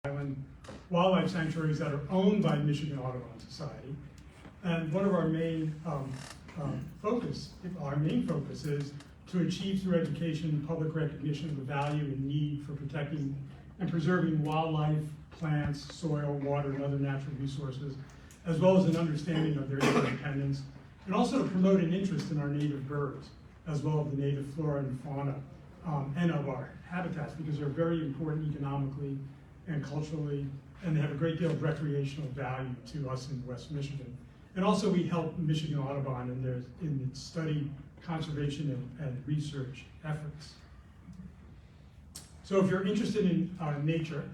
Island wildlife sanctuaries that are owned by Michigan Audubon Society. And one of our main focus is to achieve through education public recognition of the value and need for protecting and preserving wildlife, plants, soil, water, and other natural resources, as well as an understanding of their interdependence, and also to promote an interest in our native birds, as well as the native flora and fauna, and of our habitats, because they're very important economically and culturally, and they have a great deal of recreational value to us in West Michigan. And also we help Michigan Audubon in its study, conservation, and research efforts. So if you're interested in nature,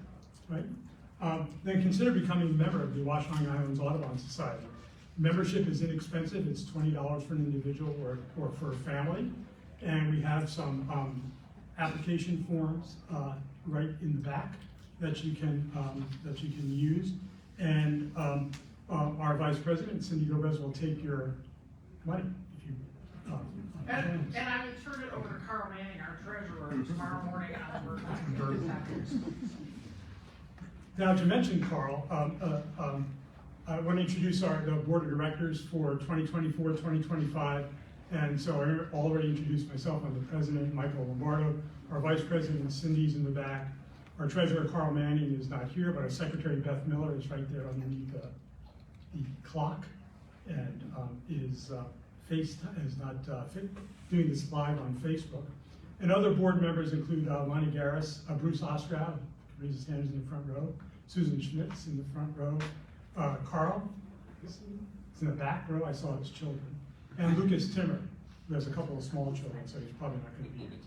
right, then consider becoming a member of the Washoe Islands Audubon Society. Membership is inexpensive. It's $20 for an individual or for a family. And we have some application forms right in the back that you can use. And our Vice President, Cindy Gomez, will take your money if you. And I will turn it over to Carl Manning, our treasurer, tomorrow morning on the bird line. Now, to mention Carl, I want to introduce the board of directors for 2024-2025. And so I already introduced myself. I'm the president, Michael Lombardo. Our vice president, Cindy's in the back. Our treasurer, Carl Manning, is not here, but our secretary, Beth Miller, is right there underneath the clock, and is not doing this live on Facebook. And other board members include Lonnie Garris, Bruce Ostrow, raises his hands in the front row, Susan Schmitz in the front row, Carl is in the back row, I saw his children, and Lucas Timmer, who has a couple of small children, so he's probably not going to be here tonight.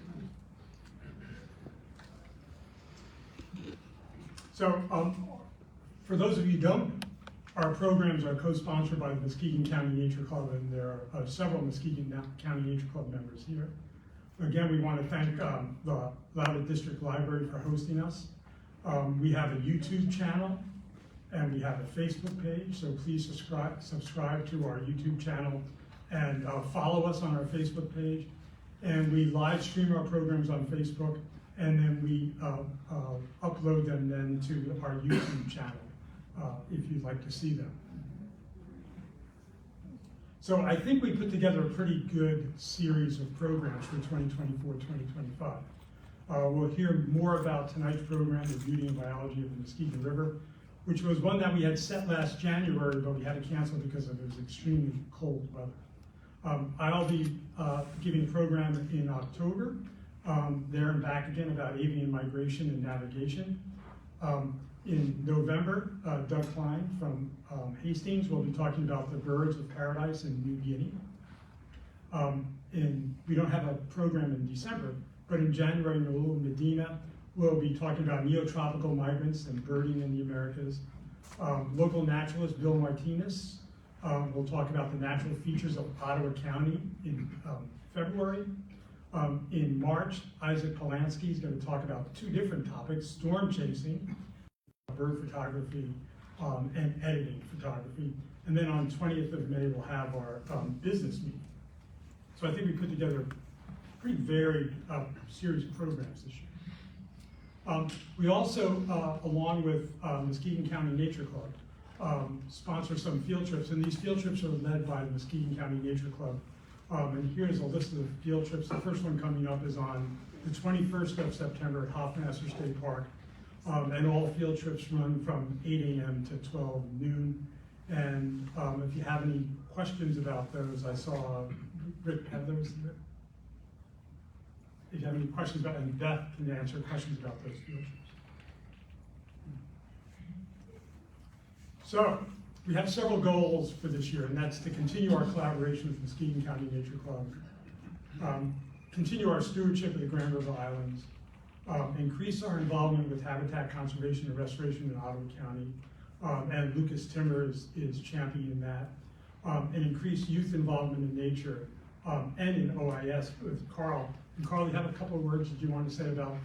So, for those of you who don't know, our programs are co-sponsored by the Muskegon County Nature Club, and there are several Muskegon County Nature Club members here. Again, we want to thank the Loudoun District Library for hosting us. We have a YouTube channel, and we have a Facebook page, so please subscribe to our YouTube channel and follow us on our Facebook page. And we live stream our programs on Facebook, and then we upload them then to our YouTube channel if you'd like to see them. So I think we put together a pretty good series of programs for 2024-2025. We'll hear more about tonight's program, the Beauty and Biology of the Muskegon River, which was one that we had set last January, but we had to cancel because it was extremely cold weather. I'll be giving a program in October, there and back again, about avian migration and navigation. In November, Doug Klein from Hastings will be talking about the birds of paradise in New Guinea. We don't have a program in December, but in January, Noel Medina will be talking about neotropical migrants and birding in the Americas. Local naturalist Bill Martinez will talk about the natural features of Ottawa County in February. In March, Isaac Polanski is going to talk about two different topics: storm chasing, bird photography, and editing photography. And then on 20th of May, we'll have our business meeting. So I think we put together a pretty varied series of programs this year. We also, along with Muskegon County Nature Club, sponsor some field trips, and these field trips are led by the Muskegon County Nature Club. And here's a list of the field trips. The first one coming up is on the 21st of September at Hoffmaster State Park. And all field trips run from 8 a.m. to 12 noon. And if you have any questions about those, I saw Rick have those. If you have any questions about, and Beth can answer questions about those field trips. So we have several goals for this year, and that's to continue our collaboration with Muskegon County Nature Club, continue our stewardship of the Grand River Islands, increase our involvement with habitat conservation and restoration in Ottawa County, and Lucas Timmer is championing that, and increase youth involvement in nature and in OIS with Carl. And Carl, you have a couple of words that you want to say about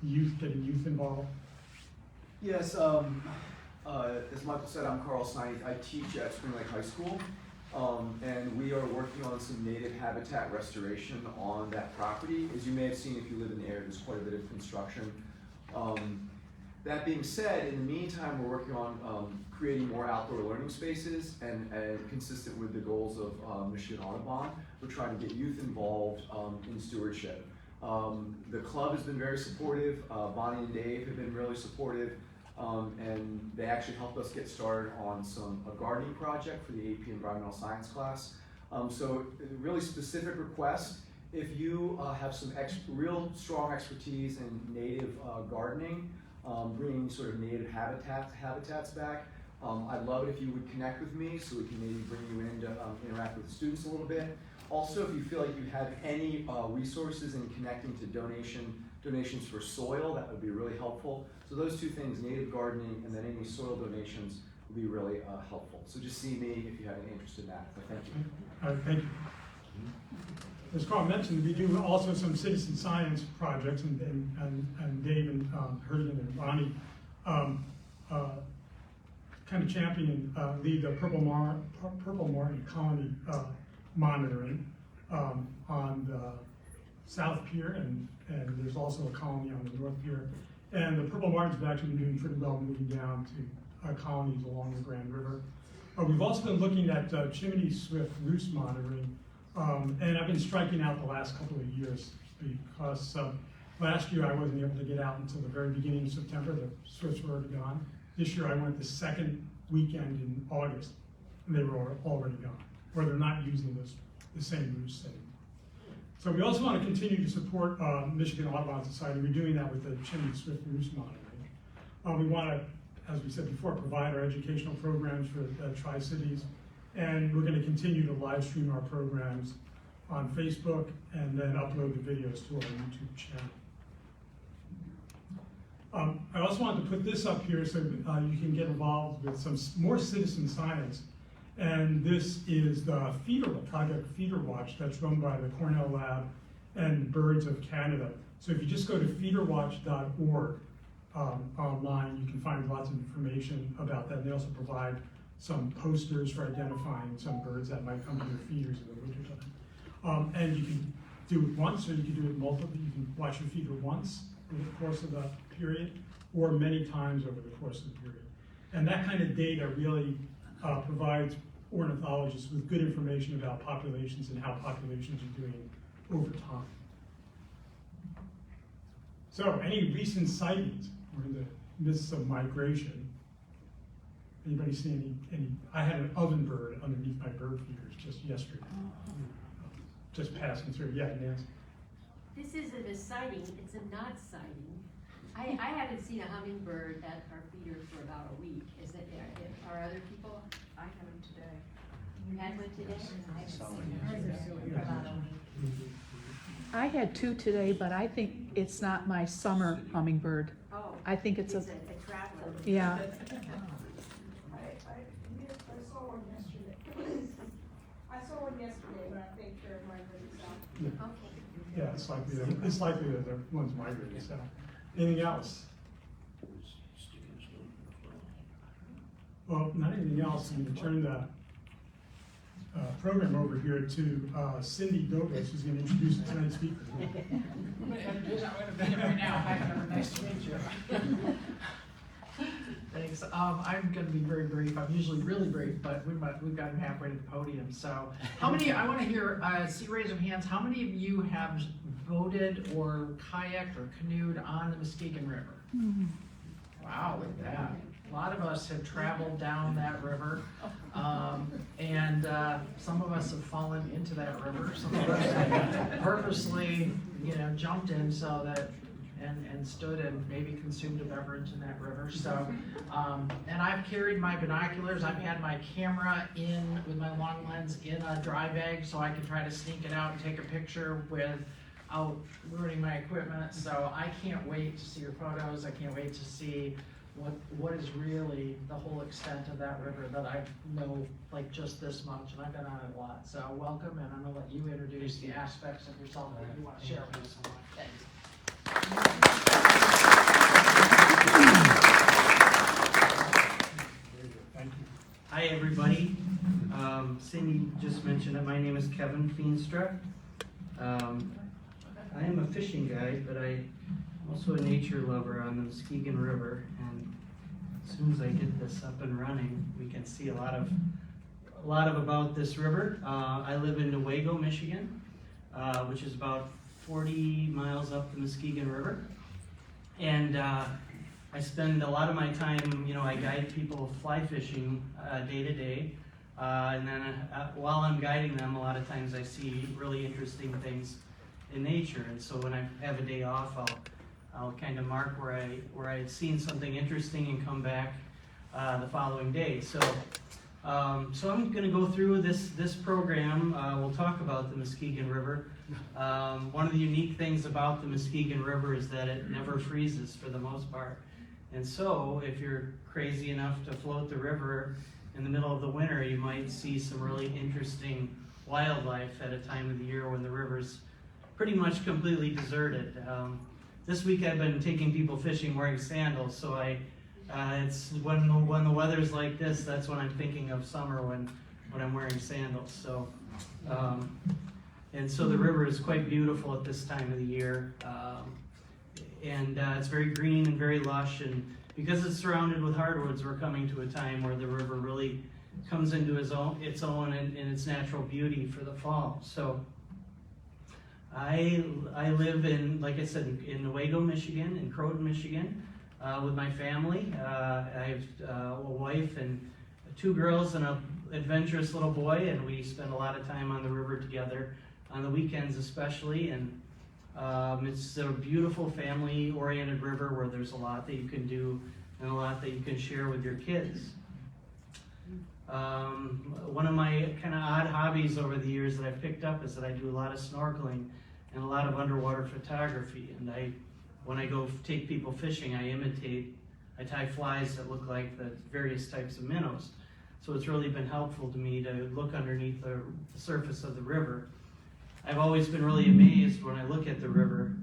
youth, getting youth involved? Yes, as Michael said, I'm Carl Stein. I teach at Spring Lake High School, and we are working on some native habitat restoration on that property. As you may have seen if you live in the area, there's quite a bit of construction. That being said, in the meantime, we're working on creating more outdoor learning spaces, and consistent with the goals of Muskegon Audubon, we're trying to get youth involved in stewardship. The club has been very supportive. Bonnie and Dave have been really supportive, and they actually helped us get started on a gardening project for the AP Environmental Science class. So really specific request. If you have some real strong expertise in native gardening, bringing sort of native habitats back, I'd love it if you would connect with me so we can maybe bring you in to interact with the students a little bit. Also, if you feel like you have any resources in connecting to donations for soil, that would be really helpful. So those two things, native gardening and then any soil donations, would be really helpful. So just see me if you have any interest in that. So thank you. Thank you. As Carl mentioned, we do also some citizen science projects, and Dave and Herdian and Bonnie kind of lead the purple martin colony monitoring on the South Pier, and there's also a colony on the North Pier. And the purple martins have actually been doing pretty well moving down to colonies along the Grand River. We've also been looking at chimney swift roost monitoring, and I've been striking out the last couple of years because last year I wasn't able to get out until the very beginning of September. The swifts were already gone. This year I went the second weekend in August, and they were already gone, or they're not using the same roost anymore. So we also want to continue to support Muskegon Audubon Society. We're doing that with the chimney swift roost monitoring. We want to, as we said before, provide our educational programs for Tri-Cities, and we're going to continue to live stream our programs on Facebook and then upload the videos to our YouTube channel. I also wanted to put this up here so you can get involved with some more citizen science. And this is the Project Feeder Watch that's run by the Cornell Lab and Birds of Canada. So if you just go to feederwatch.org online, you can find lots of information about that. And they also provide some posters for identifying some birds that might come to your feeders in the wintertime. And you can do it once, or you can do it multiple. You can watch your feeder once over the course of the period, or many times over the course of the period. And that kind of data really provides ornithologists with good information about populations and how populations are doing over time. So, any recent sightings? We're in the midst of migration. Anybody see any? I had an ovenbird underneath my bird feeders just yesterday. Just passing through. Yeah, Nancy. This isn't a sighting, it's a not sighting. I haven't seen a hummingbird at our feeder for about a week. Is it, are other people? I had them today. You had one today? I haven't seen her for about a week. I had two today, but I think it's not my summer hummingbird. Oh. I think it's a traveler. yeah. I saw one yesterday. I saw one yesterday, but I think they're migrating south. Okay. Yeah, it's likely that the one's migrating south. Anything else? Well, not anything else. I'm going to turn the program over here to Cindy Dovis, who's going to introduce tonight's speaker. I'm going to introduce him right now. Hi, Kevin. Nice to meet you. Thanks. I'm going to be very brief. I'm usually really brief, but we've gotten halfway to the podium. So, how many? I want to hear. See, raise of hands. How many of you have boated or kayaked or canoed on the Muskegon River? Wow, look at that. A lot of us have traveled down that river, and some of us have fallen into that river. Some of us have purposely, jumped in so that. And stood and maybe consumed a beverage in that river. So, and I've carried my binoculars. I've had my camera in with my long lens in a dry bag so I can try to sneak it out and take a picture without ruining my equipment. So I can't wait to see your photos. I can't wait to see what is really the whole extent of that river that I know like just this much, and I've been on it a lot. So welcome, and I'm gonna let you introduce the aspects of yourself that you want to share with us. Thanks. Hi everybody. Cindy just mentioned it. My name is Kevin Feenstra. I am a fishing guide, but I also a nature lover on the Muskegon River, and as soon as I get this up and running, we can see a lot of about this river. I live in Newaygo, Michigan, which is about 40 miles up the Muskegon River, and I spend a lot of my time, I guide people fly fishing day to day, and then while I'm guiding them, a lot of times I see really interesting things in nature, and so when I have a day off, I'll kind of mark where I had seen something interesting and come back the following day. So I'm going to go through this program. We'll talk about the Muskegon River. One of the unique things about the Muskegon River is that it never freezes for the most part. And so if you're crazy enough to float the river in the middle of the winter, you might see some really interesting wildlife at a time of the year when the river's pretty much completely deserted. This week I've been taking people fishing wearing sandals, so it's when the weather's like this, that's when I'm thinking of summer when I'm wearing sandals. So and so the river is quite beautiful at this time of the year, and it's very green and very lush, and because it's surrounded with hardwoods, we're coming to a time where the river really comes into its own and its natural beauty for the fall. So I live in, like I said, in Newaygo, Michigan, in Croton, Michigan, with my family. I have a wife and 2 girls and an adventurous little boy, and we spend a lot of time on the river together, on the weekends especially. And it's a beautiful family-oriented river where there's a lot that you can do and a lot that you can share with your kids. One of my kind of odd hobbies over the years that I've picked up is that I do a lot of snorkeling and a lot of underwater photography. And when I go take people fishing, I tie flies that look like the various types of minnows. So it's really been helpful to me to look underneath the surface of the river. I've always been really amazed when I look at the river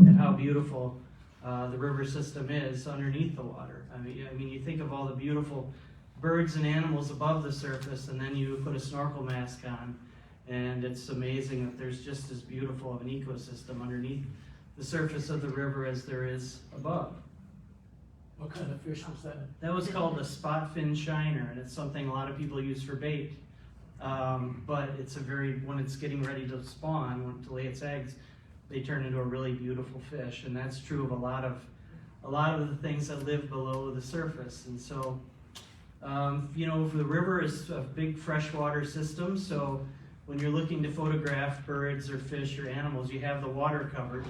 at how beautiful the river system is underneath the water. I mean, you think of all the beautiful birds and animals above the surface, and then you put a snorkel mask on, and it's amazing that there's just as beautiful of an ecosystem underneath the surface of the river as there is above. What kind of fish was that? That was called a spot fin shiner, and it's something a lot of people use for bait. But it's when it's getting ready to spawn, to lay its eggs, they turn into a really beautiful fish, and that's true of a lot of the things that live below the surface. And so, the river is a big freshwater system, so when you're looking to photograph birds or fish or animals, you have the water covered.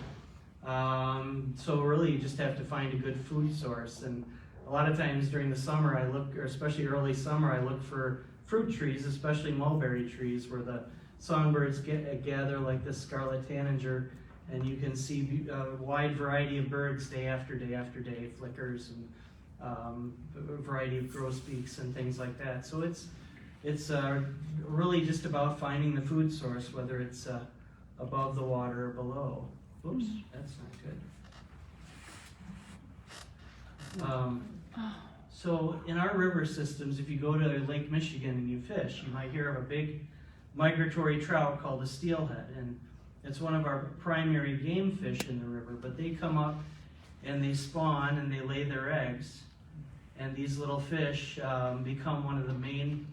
So really you just have to find a good food source. And a lot of times during the summer or especially early summer, I look for fruit trees, especially mulberry trees, where the songbirds gather like this scarlet tanager, and you can see a wide variety of birds day after day after day, flickers and a variety of grosbeaks and things like that. So it's really just about finding the food source, whether it's above the water or below. Oops, that's not good. So in our river systems, if you go to Lake Michigan and you fish, you might hear of a big migratory trout called a steelhead, and it's one of our primary game fish in the river. But they come up and they spawn and they lay their eggs, and these little fish become one of the main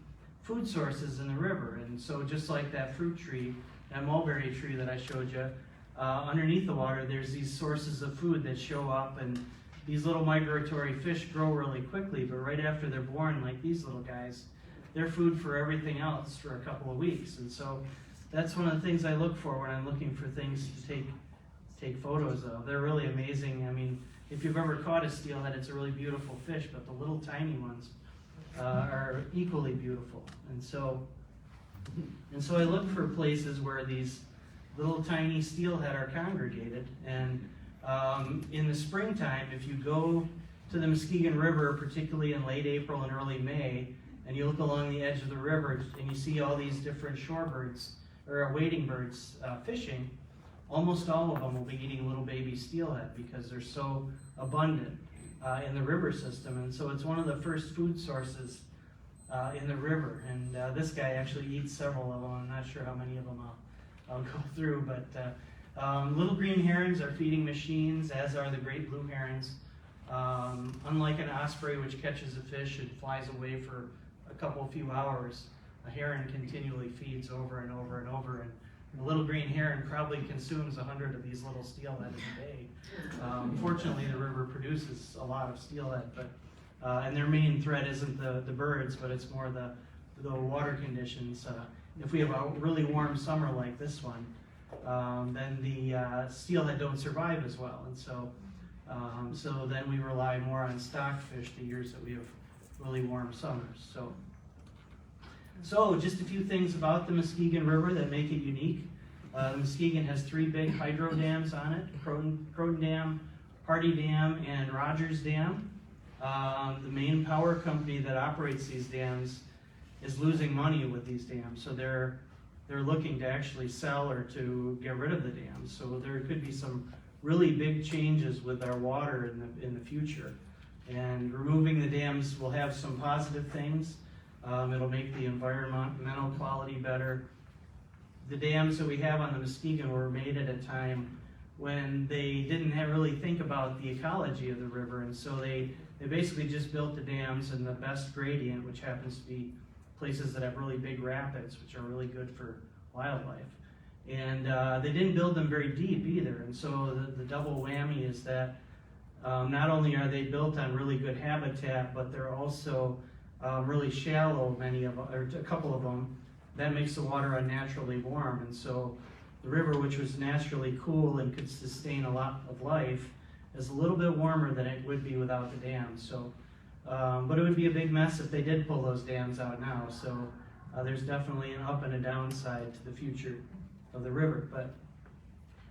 food sources in the river. And so just like that fruit tree, that mulberry tree that I showed you, underneath the water there's these sources of food that show up, and these little migratory fish grow really quickly, but right after they're born, like these little guys, they're food for everything else for a couple of weeks. And so that's one of the things I look for when I'm looking for things to take photos of. They're really amazing. I mean, if you've ever caught a steelhead, it's a really beautiful fish, but the little tiny ones are equally beautiful. And so I look for places where these little tiny steelhead are congregated. And in the springtime, if you go to the Muskegon River, particularly in late April and early May, and you look along the edge of the river and you see all these different shorebirds or wading birds fishing, almost all of them will be eating little baby steelhead because they're so abundant in the river system. And so it's one of the first food sources in the river. And this guy actually eats several of them. I'm not sure how many of them I'll go through, but Little green herons are feeding machines, as are the great blue herons. Unlike an osprey, which catches a fish and flies away for a few hours, a heron continually feeds over and over and over. And the little green heron probably consumes 100 of these little steelhead a day. Fortunately, the river produces a lot of steelhead, but and their main threat isn't the birds, but it's more the water conditions. If we have a really warm summer like this one, then the steelhead don't survive as well, and so then we rely more on stocked fish the years that we have really warm summers. So just a few things about the Muskegon River that make it unique. The Muskegon has 3 big hydro dams on it: Croton Dam, Hardy Dam, and Rogers Dam. The main power company that operates these dams is losing money with these dams, so they're looking to actually sell or to get rid of the dams. So there could be some really big changes with our water in the future. And removing the dams will have some positive things. It'll make the environmental quality better. The dams that we have on the Muskegon were made at a time when they didn't really think about the ecology of the river, and so they basically just built the dams in the best gradient, which happens to be places that have really big rapids, which are really good for wildlife. And they didn't build them very deep either, and so the double whammy is that not only are they built on really good habitat, but they're also really shallow, or a couple of them. That makes the water unnaturally warm, and so the river, which was naturally cool and could sustain a lot of life, is a little bit warmer than it would be without the dams. So, but it would be a big mess if they did pull those dams out now. So there's definitely an up and a downside to the future of the river. But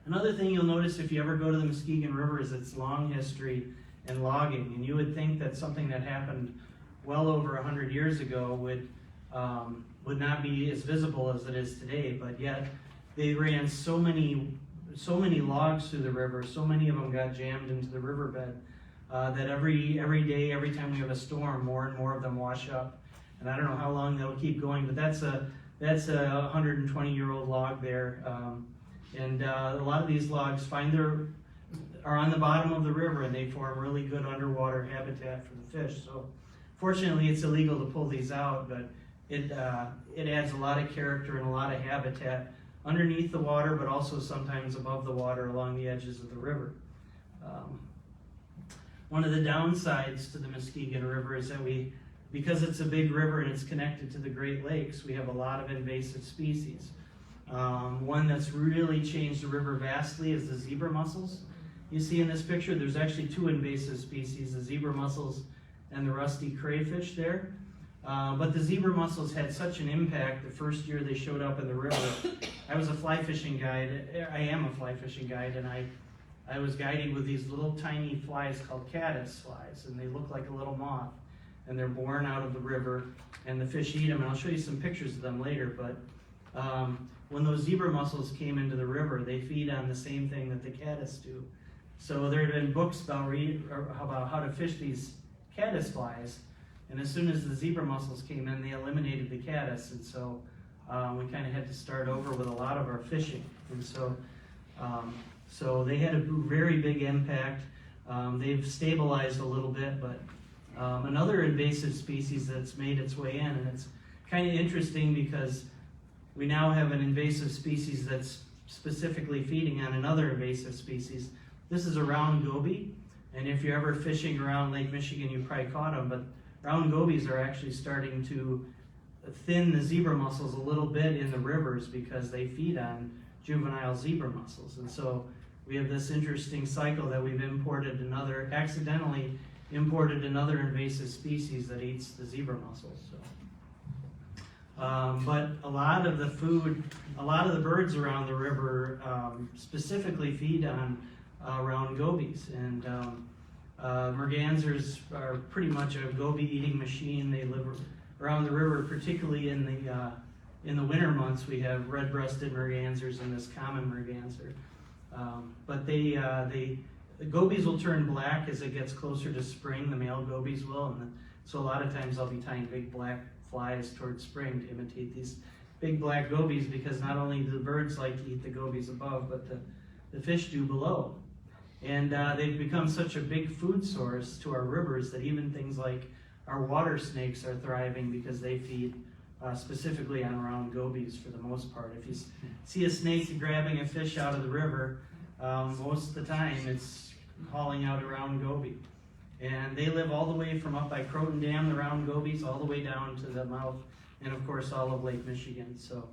another thing you'll notice if you ever go to the Muskegon River is its long history in logging. And you would think that something that happened well over 100 years ago would not be as visible as it is today, but yet they ran so many logs through the river, so many of them got jammed into the riverbed, that every day, every time we have a storm, more and more of them wash up. And I don't know how long they'll keep going, but that's a 120-year-old log there. And a lot of these logs are on the bottom of the river, and they form really good underwater habitat for the fish. So fortunately, it's illegal to pull these out, but it adds a lot of character and a lot of habitat underneath the water, but also sometimes above the water along the edges of the river. One of the downsides to the Muskegon River is that because it's a big river and it's connected to the Great Lakes, we have a lot of invasive species. One that's really changed the river vastly is the zebra mussels. You see in this picture, there's actually 2 invasive species, the zebra mussels and the rusty crayfish there. But the zebra mussels had such an impact the first year they showed up in the river. I was a fly fishing guide. I am a fly fishing guide, and I was guiding with these little tiny flies called caddis flies, and they look like a little moth, and they're born out of the river, and the fish eat them, and I'll show you some pictures of them later. But when those zebra mussels came into the river, they feed on the same thing that the caddis do. So there had been books about how to fish these caddis flies, and as soon as the zebra mussels came in, they eliminated the caddis, and so we kind of had to start over with a lot of our fishing. And so they had a very big impact. They've stabilized a little bit, but another invasive species that's made its way in, and it's kind of interesting because we now have an invasive species that's specifically feeding on another invasive species. This is a round goby, and if you're ever fishing around Lake Michigan, you probably caught them, but round gobies are actually starting to thin the zebra mussels a little bit in the rivers because they feed on juvenile zebra mussels. And so we have this interesting cycle that we've accidentally imported another invasive species that eats the zebra mussels. But a lot of the birds around the river specifically feed on round gobies. And mergansers are pretty much a goby-eating machine. They live around the river, particularly in the winter months. We have red-breasted mergansers and this common merganser. But the gobies will turn black as it gets closer to spring. The male gobies will, and so a lot of times I'll be tying big black flies towards spring to imitate these big black gobies, because not only do the birds like to eat the gobies above, but the fish do below. And they've become such a big food source to our rivers that even things like our water snakes are thriving because they feed specifically on round gobies for the most part. If you see a snake grabbing a fish out of the river, most of the time it's hauling out a round goby. And they live all the way from up by Croton Dam, the round gobies, all the way down to the mouth, and of course all of Lake Michigan. So,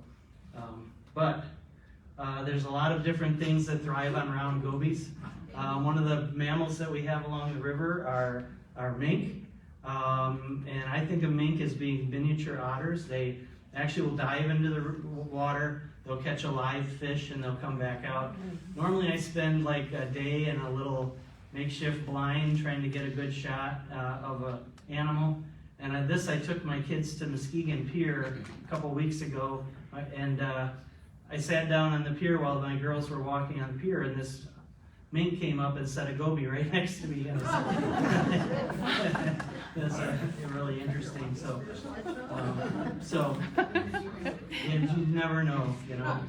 there's a lot of different things that thrive on round gobies. One of the mammals that we have along the river are mink. And I think of mink as being miniature otters. They actually will dive into the water, they'll catch a live fish, and they'll come back out. Normally I spend like a day in a little makeshift blind trying to get a good shot of an animal. And I took my kids to Muskegon Pier a couple weeks ago, and I sat down on the pier while my girls were walking on the pier, and this mink came up and set a goby right next to me. And it's really interesting. So and you never know, you know.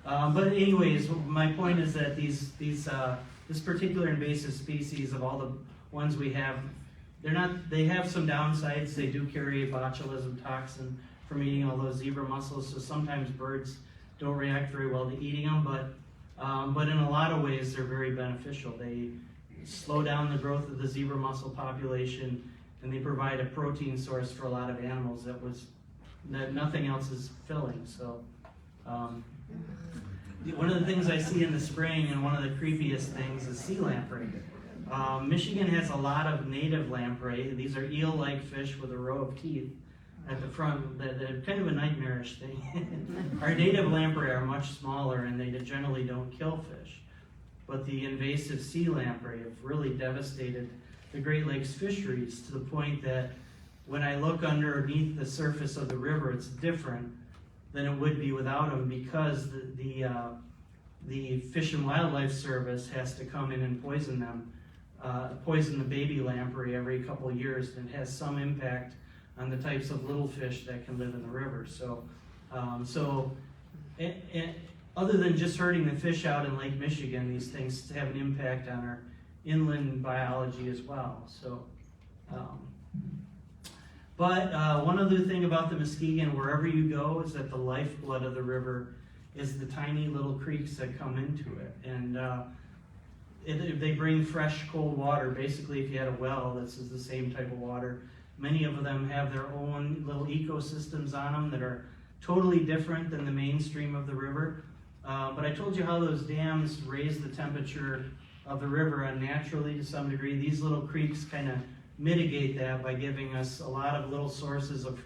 But anyways, my point is that this particular invasive species, of all the ones we have, they have some downsides. They do carry a botulism toxin from eating all those zebra mussels, so sometimes birds don't react very well to eating them, but in a lot of ways they're very beneficial. They slow down the growth of the zebra mussel population, and they provide a protein source for a lot of animals that nothing else is filling. So one of the things I see in the spring, and one of the creepiest things, is sea lamprey. Michigan has a lot of native lamprey. These are eel-like fish with a row of teeth at the front. They're kind of a nightmarish thing. Our native lamprey are much smaller, and they generally don't kill fish. But the invasive sea lamprey have really devastated the Great Lakes fisheries, to the point that when I look underneath the surface of the river, it's different than it would be without them, because the Fish and Wildlife Service has to come in and poison them, poison the baby lamprey every couple of years, and it has some impact on the types of little fish that can live in the river. So, other than just hurting the fish out in Lake Michigan, these things have an impact on our inland biology as well. So, one other thing about the Muskegon, wherever you go, is that the lifeblood of the river is the tiny little creeks that come into it. And they bring fresh, cold water. Basically, if you had a well, this is the same type of water. Many of them have their own little ecosystems on them that are totally different than the mainstream of the river. But I told you how those dams raise the temperature of the river unnaturally to some degree. These little creeks kind of mitigate that by giving us a lot of little sources of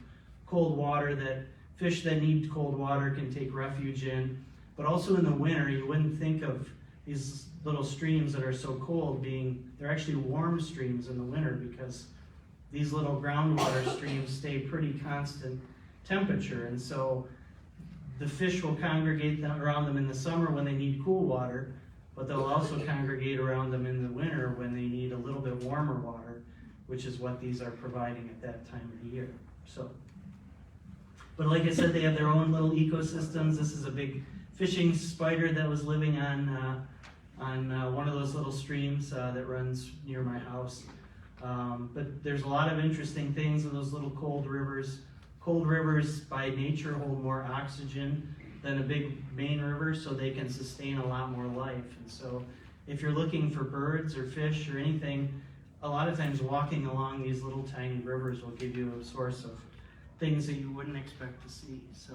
cold water that fish that need cold water can take refuge in. But also in the winter, you wouldn't think of these little streams that are so cold they're actually warm streams in the winter, because these little groundwater streams stay pretty constant temperature. And so the fish will congregate around them in the summer when they need cool water, but they'll also congregate around them in the winter when they need a little bit warmer water, which is what these are providing at that time of the year. So, but like I said, they have their own little ecosystems. This is a big fishing spider that was living on one of those little streams that runs near my house. But there's a lot of interesting things in those little cold rivers. Cold rivers by nature hold more oxygen than a big main river, so they can sustain a lot more life. And so if you're looking for birds or fish or anything, a lot of times walking along these little tiny rivers will give you a source of things that you wouldn't expect to see. So,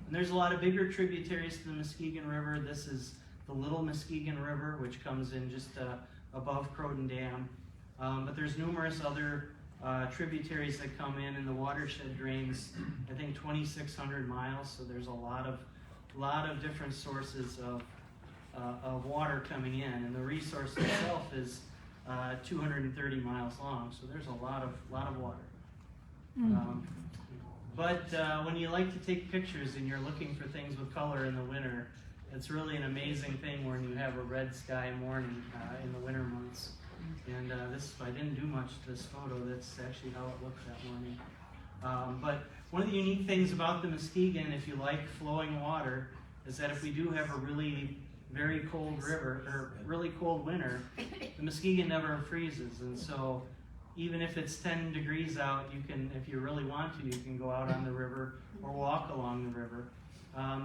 and there's a lot of bigger tributaries to the Muskegon River. This is the Little Muskegon River, which comes in just above Croton Dam. But there's numerous other tributaries that come in, and the watershed drains, I think, 2,600 miles. So there's a lot of different sources of water coming in, and the resource itself is 230 miles long. So there's a lot of water. But when you like to take pictures and you're looking for things with color in the winter, it's really an amazing thing when you have a red sky morning in the winter months. And I didn't do much to this photo. That's actually how it looked that morning. But one of the unique things about the Muskegon, if you like flowing water, is that if we do have a really very cold river, or really cold winter, the Muskegon never freezes. And so even if it's 10 degrees out, you can, if you really want to, you can go out on the river or walk along the river.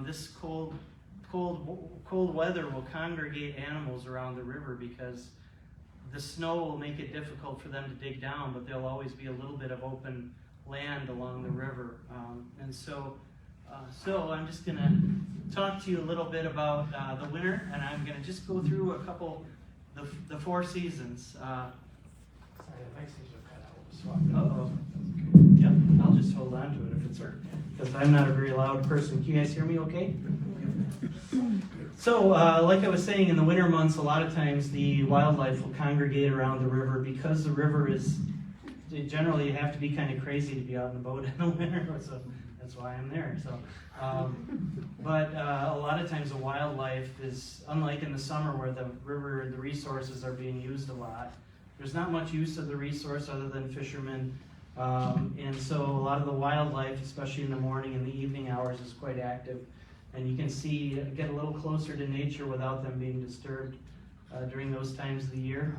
This cold weather will congregate animals around the river because the snow will make it difficult for them to dig down, but there'll always be a little bit of open land along the river. So I'm just going to talk to you a little bit about the winter, and I'm going to just go through a couple, the 4 seasons. Sorry, the mic seems to cut out. Uh-oh. Yep, I'll just hold on to it if it's hurt, because I'm not a very loud person. Can you guys hear me okay? So, like I was saying, in the winter months, a lot of times the wildlife will congregate around the river because the river is, generally you have to be kind of crazy to be out in the boat in the winter, so that's why I'm there. So, but a lot of times the wildlife is, unlike in the summer where the river and the resources are being used a lot, there's not much use of the resource other than fishermen. And so a lot of the wildlife, especially in the morning and the evening hours, is quite active. And you can see, get a little closer to nature without them being disturbed during those times of the year.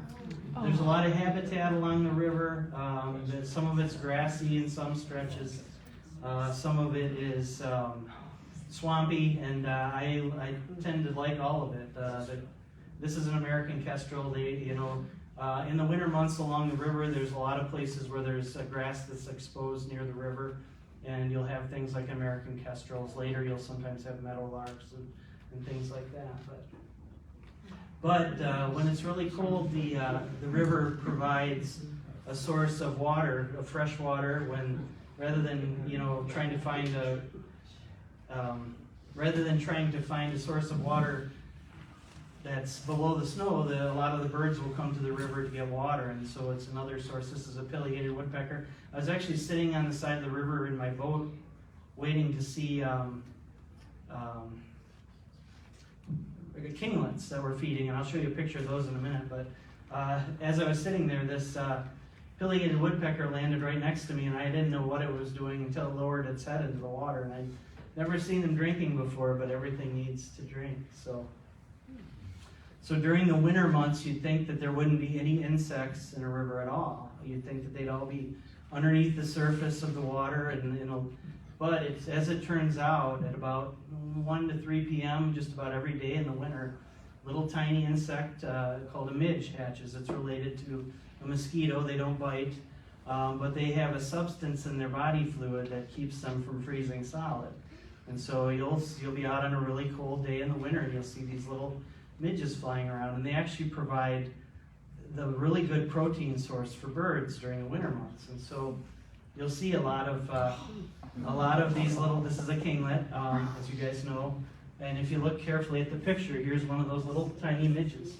There's a lot of habitat along the river. Some of it's grassy in some stretches. Some of it is swampy, and I tend to like all of it. This is an American kestrel. In the winter months along the river, there's a lot of places where there's grass that's exposed near the river, and you'll have things like American kestrels. Later, you'll sometimes have meadowlarks and things like that. But when it's really cold, the river provides a source of water, of fresh water. Rather than trying to find a source of water that's below the snow, a lot of the birds will come to the river to get water, and so it's another source. This is a pileated woodpecker. I was actually sitting on the side of the river in my boat, waiting to see kinglets that were feeding, and I'll show you a picture of those in a minute. But as I was sitting there, this pileated woodpecker landed right next to me, and I didn't know what it was doing until it lowered its head into the water. And I'd never seen them drinking before, but everything needs to drink. So during the winter months, you'd think that there wouldn't be any insects in a river at all. You'd think that they'd all be underneath the surface of the water, but as it turns out, at about 1 to 3 p.m., just about every day in the winter, little tiny insect called a midge hatches. It's related to a mosquito. They don't bite, but they have a substance in their body fluid that keeps them from freezing solid. And so you'll be out on a really cold day in the winter, and you'll see these little midges flying around, and they actually provide the really good protein source for birds during the winter months. And so you'll see a lot of these little. This is a kinglet, as you guys know. And if you look carefully at the picture, here's one of those little tiny midges.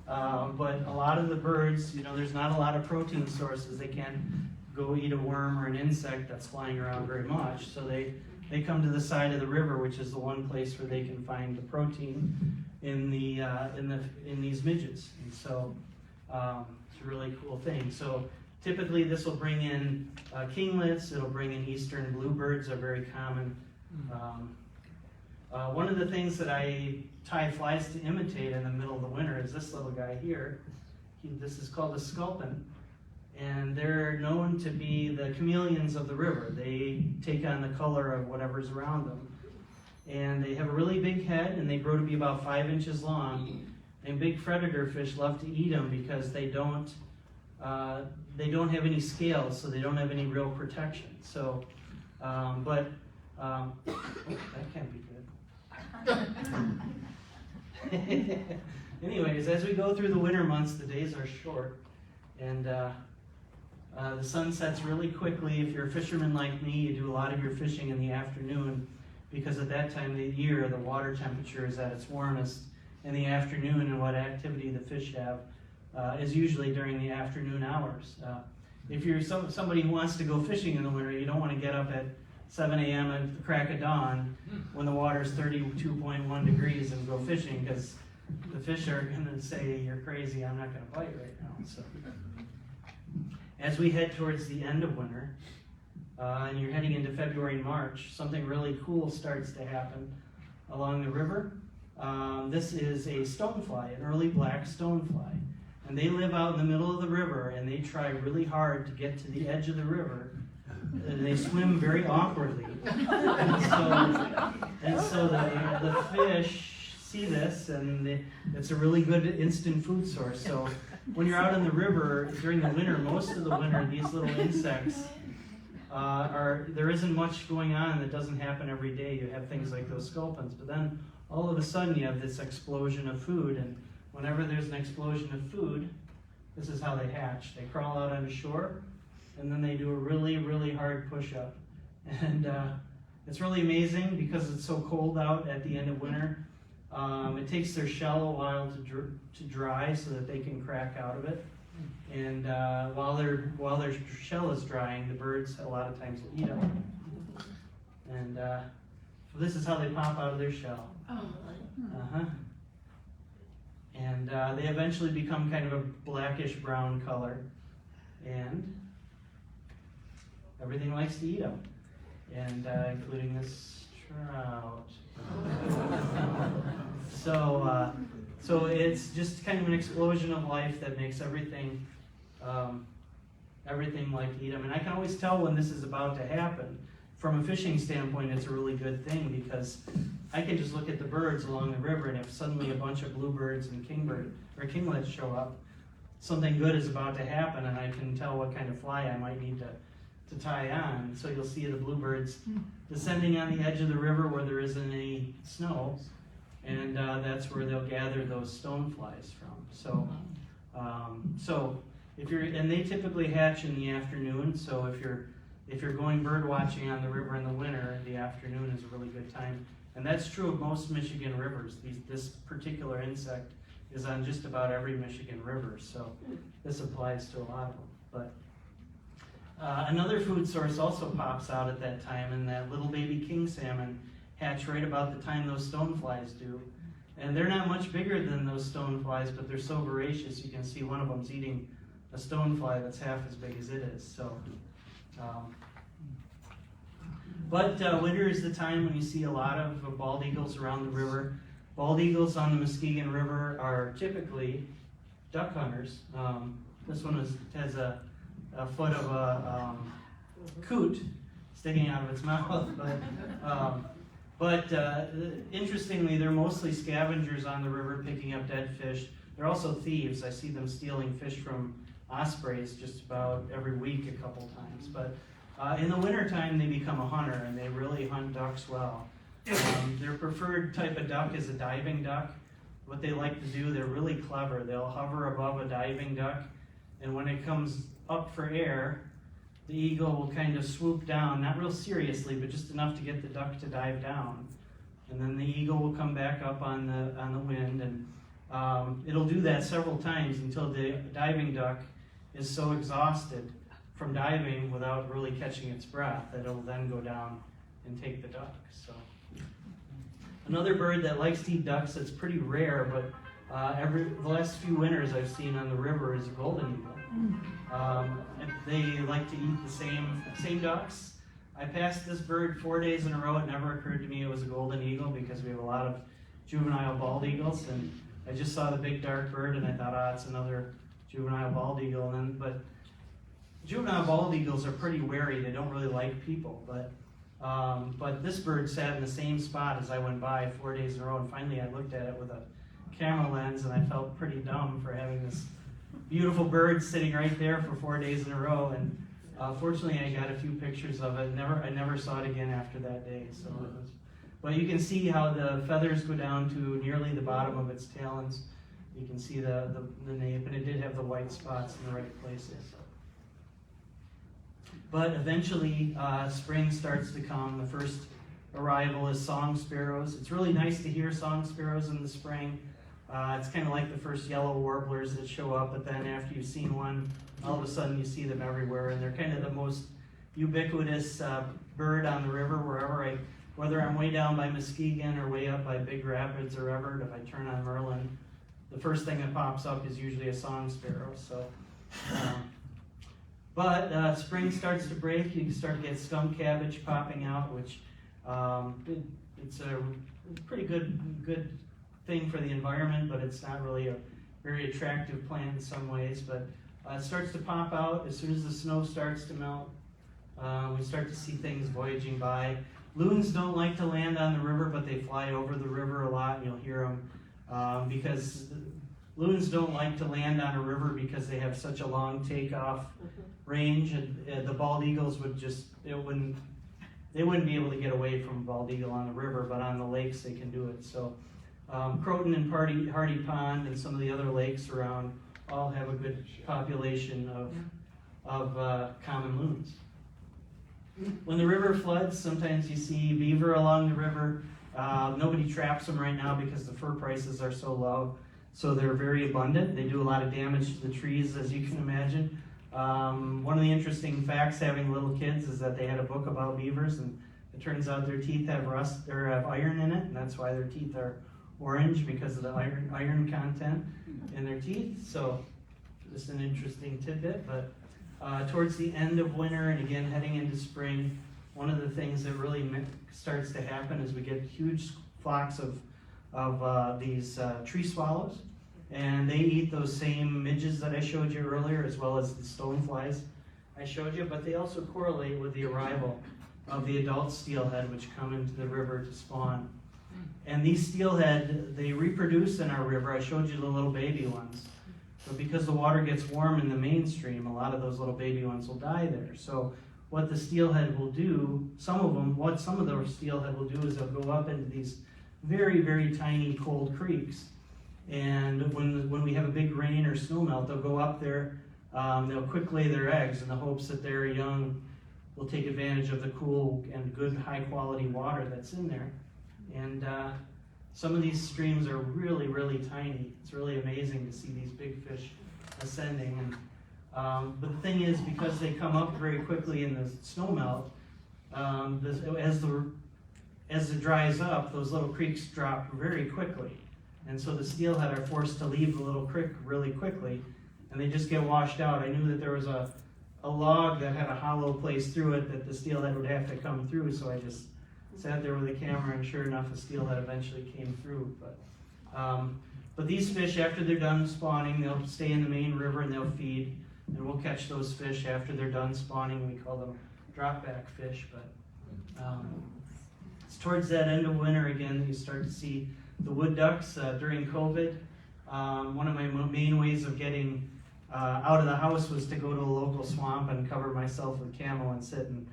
But a lot of the birds, there's not a lot of protein sources. They can't go eat a worm or an insect that's flying around very much. So they come to the side of the river, which is the one place where they can find the protein in these midges. And so it's a really cool thing. So typically this will bring in kinglets. It'll bring in eastern bluebirds, are very common. One of the things that I tie flies to imitate in the middle of the winter is this little guy here. This is called a sculpin, and they're known to be the chameleons of the river. They take on the color of whatever's around them. And they have a really big head, and they grow to be about 5 inches long. And big predator fish love to eat them because they don't have any scales, so they don't have any real protection. So, that can't be good. Anyways, as we go through the winter months, the days are short, and the sun sets really quickly. If you're a fisherman like me, you do a lot of your fishing in the afternoon, because at that time of the year, the water temperature is at its warmest in the afternoon, and what activity the fish have is usually during the afternoon hours. If you're somebody who wants to go fishing in the winter, you don't want to get up at 7 a.m. at the crack of dawn when the water's 32.1 degrees and go fishing, because the fish are going to say, "You're crazy, I'm not going to bite right now." So, as we head towards the end of winter, and you're heading into February and March, something really cool starts to happen along the river. This is a stonefly, an early black stonefly. And they live out in the middle of the river, and they try really hard to get to the edge of the river. And they swim very awkwardly. And so the fish see this, and it's a really good instant food source. So when you're out in the river during the winter, most of the winter, these little insects there isn't much going on that doesn't happen every day. You have things like those sculpins, but then all of a sudden you have this explosion of food, and whenever there's an explosion of food, this is how they hatch. They crawl out onto shore, and then they do a really, really hard push-up. And it's really amazing because it's so cold out at the end of winter. It takes their shell a while to dry so that they can crack out of it. And while their shell is drying, the birds a lot of times will eat them. And so this is how they pop out of their shell. And they eventually become kind of a blackish brown color, and everything likes to eat them, and including this trout. So it's just kind of an explosion of life that makes everything like to eat them. And I can always tell when this is about to happen. From a fishing standpoint, it's a really good thing because I can just look at the birds along the river, and if suddenly a bunch of bluebirds and kinglets show up, something good is about to happen, and I can tell what kind of fly I might need to tie on. So you'll see the bluebirds descending on the edge of the river where there isn't any snow, and that's where they'll gather those stoneflies from. So if you're, and they typically hatch in the afternoon. So if you're going bird watching on the river in the winter, the afternoon is a really good time. And that's true of most Michigan rivers. This particular insect is on just about every Michigan river, so this applies to a lot of them. But another food source also pops out at that time, and that little baby king salmon hatch right about the time those stoneflies do. And they're not much bigger than those stoneflies, but they're so voracious. You can see one of them's eating a stonefly that's half as big as it is. So. But winter is the time when you see a lot of bald eagles around the river. Bald eagles on the Muskegon River are typically duck hunters. This one has a foot of a coot sticking out of its mouth. But interestingly, they're mostly scavengers on the river picking up dead fish. They're also thieves. I see them stealing fish from ospreys just about every week a couple times. But in the wintertime, they become a hunter, and they really hunt ducks well. Their preferred type of duck is a diving duck. What they like to do, they're really clever. They'll hover above a diving duck, and when it comes up for air, the eagle will kind of swoop down, not real seriously, but just enough to get the duck to dive down. And then the eagle will come back up on the wind, and it'll do that several times until the diving duck is so exhausted from diving without really catching its breath that it'll then go down and take the duck. So another bird that likes to eat ducks that's pretty rare, but the last few winters I've seen on the river is a golden eagle. They like to eat the same ducks. I passed this bird 4 days in a row. It never occurred to me it was a golden eagle because we have a lot of juvenile bald eagles, and I just saw the big dark bird and I thought, it's another juvenile bald eagle. But juvenile bald eagles are pretty wary. They don't really like people, but this bird sat in the same spot as I went by 4 days in a row, and finally I looked at it with a camera lens, and I felt pretty dumb for having this beautiful bird sitting right there for 4 days in a row. And fortunately, I got a few pictures of it. I never saw it again after that day. So, but you can see how the feathers go down to nearly the bottom of its talons. You can see the nape, and it did have the white spots in the right places. But eventually, spring starts to come. The first arrival is song sparrows. It's really nice to hear song sparrows in the spring. It's kind of like the first yellow warblers that show up, but then after you've seen one, all of a sudden you see them everywhere, and they're kind of the most ubiquitous bird on the river whether I'm way down by Muskegon or way up by Big Rapids or Everett. If I turn on Merlin, the first thing that pops up is usually a song sparrow. So. But spring starts to break. You can start to get skunk cabbage popping out, which it's a pretty good thing for the environment, but it's not really a very attractive plant in some ways. But it starts to pop out as soon as the snow starts to melt. We start to see things voyaging by. Loons don't like to land on the river, but they fly over the river a lot, and you'll hear them because loons don't like to land on a river because they have such a long takeoff range, and the bald eagles would they wouldn't be able to get away from a bald eagle on the river, but on the lakes they can do it. So Croton and Hardy Pond and some of the other lakes around all have a good population of common loons. When the river floods, sometimes you see beaver along the river. Nobody traps them right now because the fur prices are so low. So they're very abundant. They do a lot of damage to the trees, as you can imagine. One of the interesting facts having little kids is that they had a book about beavers, and it turns out their teeth have rust or have iron in it, and that's why their teeth are orange, because of the iron content in their teeth. So just an interesting tidbit. But towards the end of winter and again heading into spring, one of the things that really starts to happen is we get huge flocks of these tree swallows, and they eat those same midges that I showed you earlier, as well as the stoneflies I showed you, but they also correlate with the arrival of the adult steelhead, which come into the river to spawn. And these steelhead, they reproduce in our river. I showed you the little baby ones. But because the water gets warm in the mainstream, a lot of those little baby ones will die there. So what the steelhead will do, some of those steelhead will do is they'll go up into these very, very tiny cold creeks. And when we have a big rain or snow melt, they'll go up there, they'll quick lay their eggs in the hopes that their young will take advantage of the cool and good high quality water that's in there. And some of these streams are really, really tiny. It's really amazing to see these big fish ascending. And but the thing is, because they come up very quickly in the snow melt, as it dries up, those little creeks drop very quickly. And so the steelhead are forced to leave the little creek really quickly, and they just get washed out. I knew that there was a log that had a hollow place through it that the steelhead would have to come through, so I just sat there with a camera, and sure enough, the steelhead eventually came through. But these fish, after they're done spawning, they'll stay in the main river and they'll feed, and we'll catch those fish after they're done spawning. We call them drop back fish. But it's towards that end of winter again that you start to see the wood ducks. During COVID, one of my main ways of getting out of the house was to go to a local swamp and cover myself with camo and sit and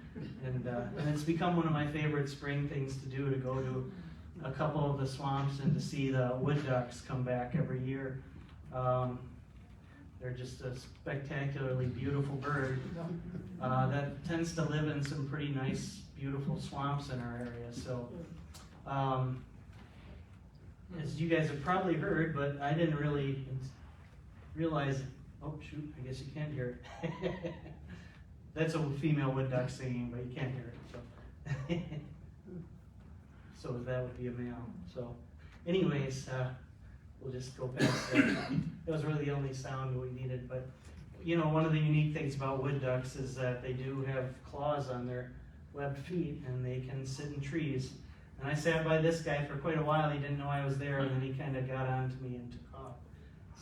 it's become one of my favorite spring things to do, to go to a couple of the swamps and to see the wood ducks come back every year. They're just a spectacularly beautiful bird that tends to live in some pretty nice, beautiful swamps in our area. So as you guys have probably heard, but I didn't really realize, oh shoot, I guess you can't hear it. That's a female wood duck singing, but you can't hear it. So that would be a male. So anyways, we'll just go past that. That was really the only sound we needed. But you know, one of the unique things about wood ducks is that they do have claws on their webbed feet, and they can sit in trees. And I sat by this guy for quite a while. He didn't know I was there, and then he kind of got on to me and took off.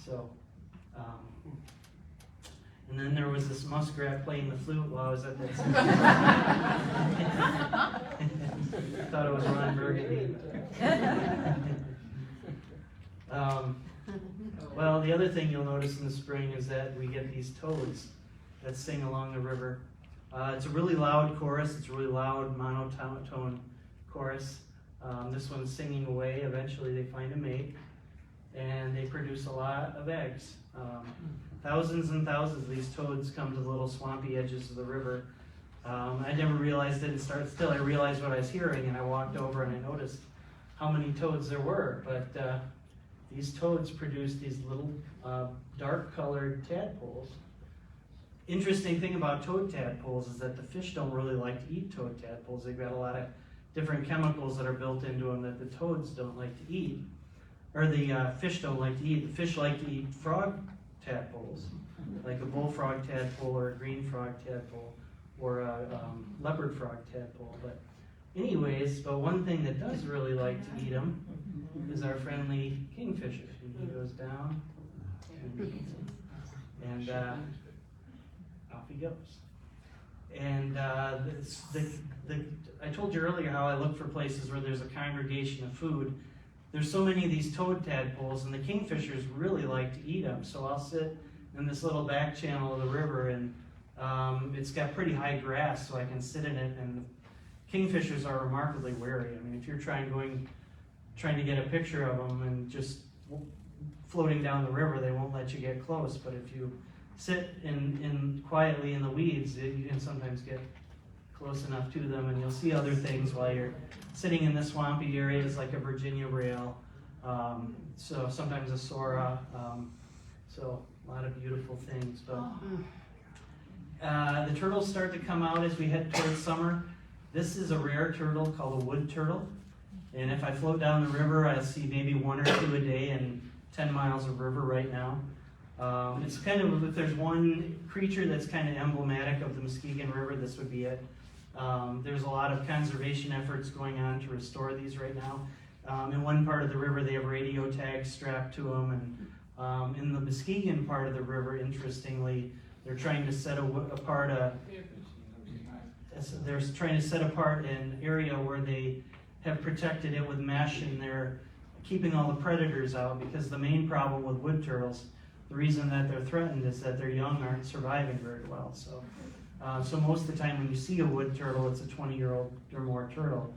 So, and then there was this muskrat playing the flute while I was at that center. Thought it was Ron Burgundy. Well, the other thing you'll notice in the spring is that we get these toads that sing along the river. It's a really loud chorus. It's a really loud monotone chorus. This one's singing away. Eventually they find a mate, and they produce a lot of eggs. Thousands and thousands of these toads come to the little swampy edges of the river. I never realized it and till I realized what I was hearing, and I walked over and I noticed how many toads there were. But these toads produce these little dark colored tadpoles. Interesting thing about toad tadpoles is that the fish don't really like to eat toad tadpoles. They've got a lot of different chemicals that are built into them that the toads don't like to eat, or the fish don't like to eat. The fish like to eat frog tadpoles, like a bullfrog tadpole or a green frog tadpole or a leopard frog tadpole. But anyways, but one thing that does really like to eat them is our friendly kingfisher. And he goes down and off he goes. And I told you earlier how I look for places where there's a congregation of food. There's so many of these toad tadpoles, and the kingfishers really like to eat them. So I'll sit in this little back channel of the river, and it's got pretty high grass, so I can sit in it. And kingfishers are remarkably wary. I mean, if you're trying to get a picture of them and just floating down the river, they won't let you get close. But if you sit in quietly in the weeds, you can sometimes get close enough to them, and you'll see other things while you're sitting in the swampy areas, like a Virginia rail, so sometimes a sora, so a lot of beautiful things. But the turtles start to come out as we head towards summer. This is a rare turtle called a wood turtle, and if I float down the river, I'll see maybe 1 or 2 a day in 10 miles of river right now. It's kind of, if there's one creature that's kind of emblematic of the Muskegon River, this would be it. There's a lot of conservation efforts going on to restore these right now. In one part of the river, they have radio tags strapped to them, and in the Muskegon part of the river, interestingly, they're trying to set apart an area where they have protected it with mesh, and they're keeping all the predators out, because the main problem with wood turtles, the reason that they're threatened, is that their young aren't surviving very well. So most of the time when you see a wood turtle, it's a 20-year-old or more turtle.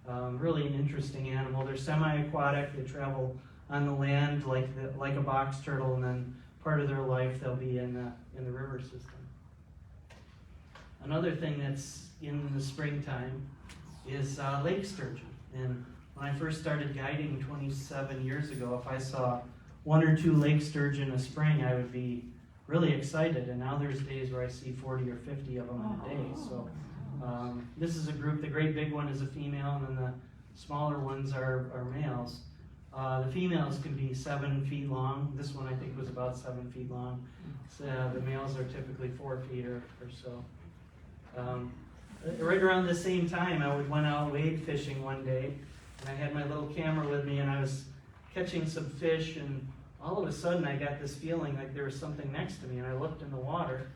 Really an interesting animal. They're semi-aquatic. They travel on the land like a box turtle, and then part of their life they'll be in the river system. Another thing that's in the springtime is lake sturgeon. And when I first started guiding 27 years ago, if I saw 1 or 2 lake sturgeon a spring, I would be really excited. And now there's days where I see 40 or 50 of them in a day. So this is a group. The great big one is a female, and then the smaller ones are males. The females can be 7 feet long. This one I think was about 7 feet long. So, the males are typically 4 feet or so. Right around the same time, I went out wade fishing one day, and I had my little camera with me, and I was catching some fish, and all of a sudden I got this feeling like there was something next to me, and I looked in the water,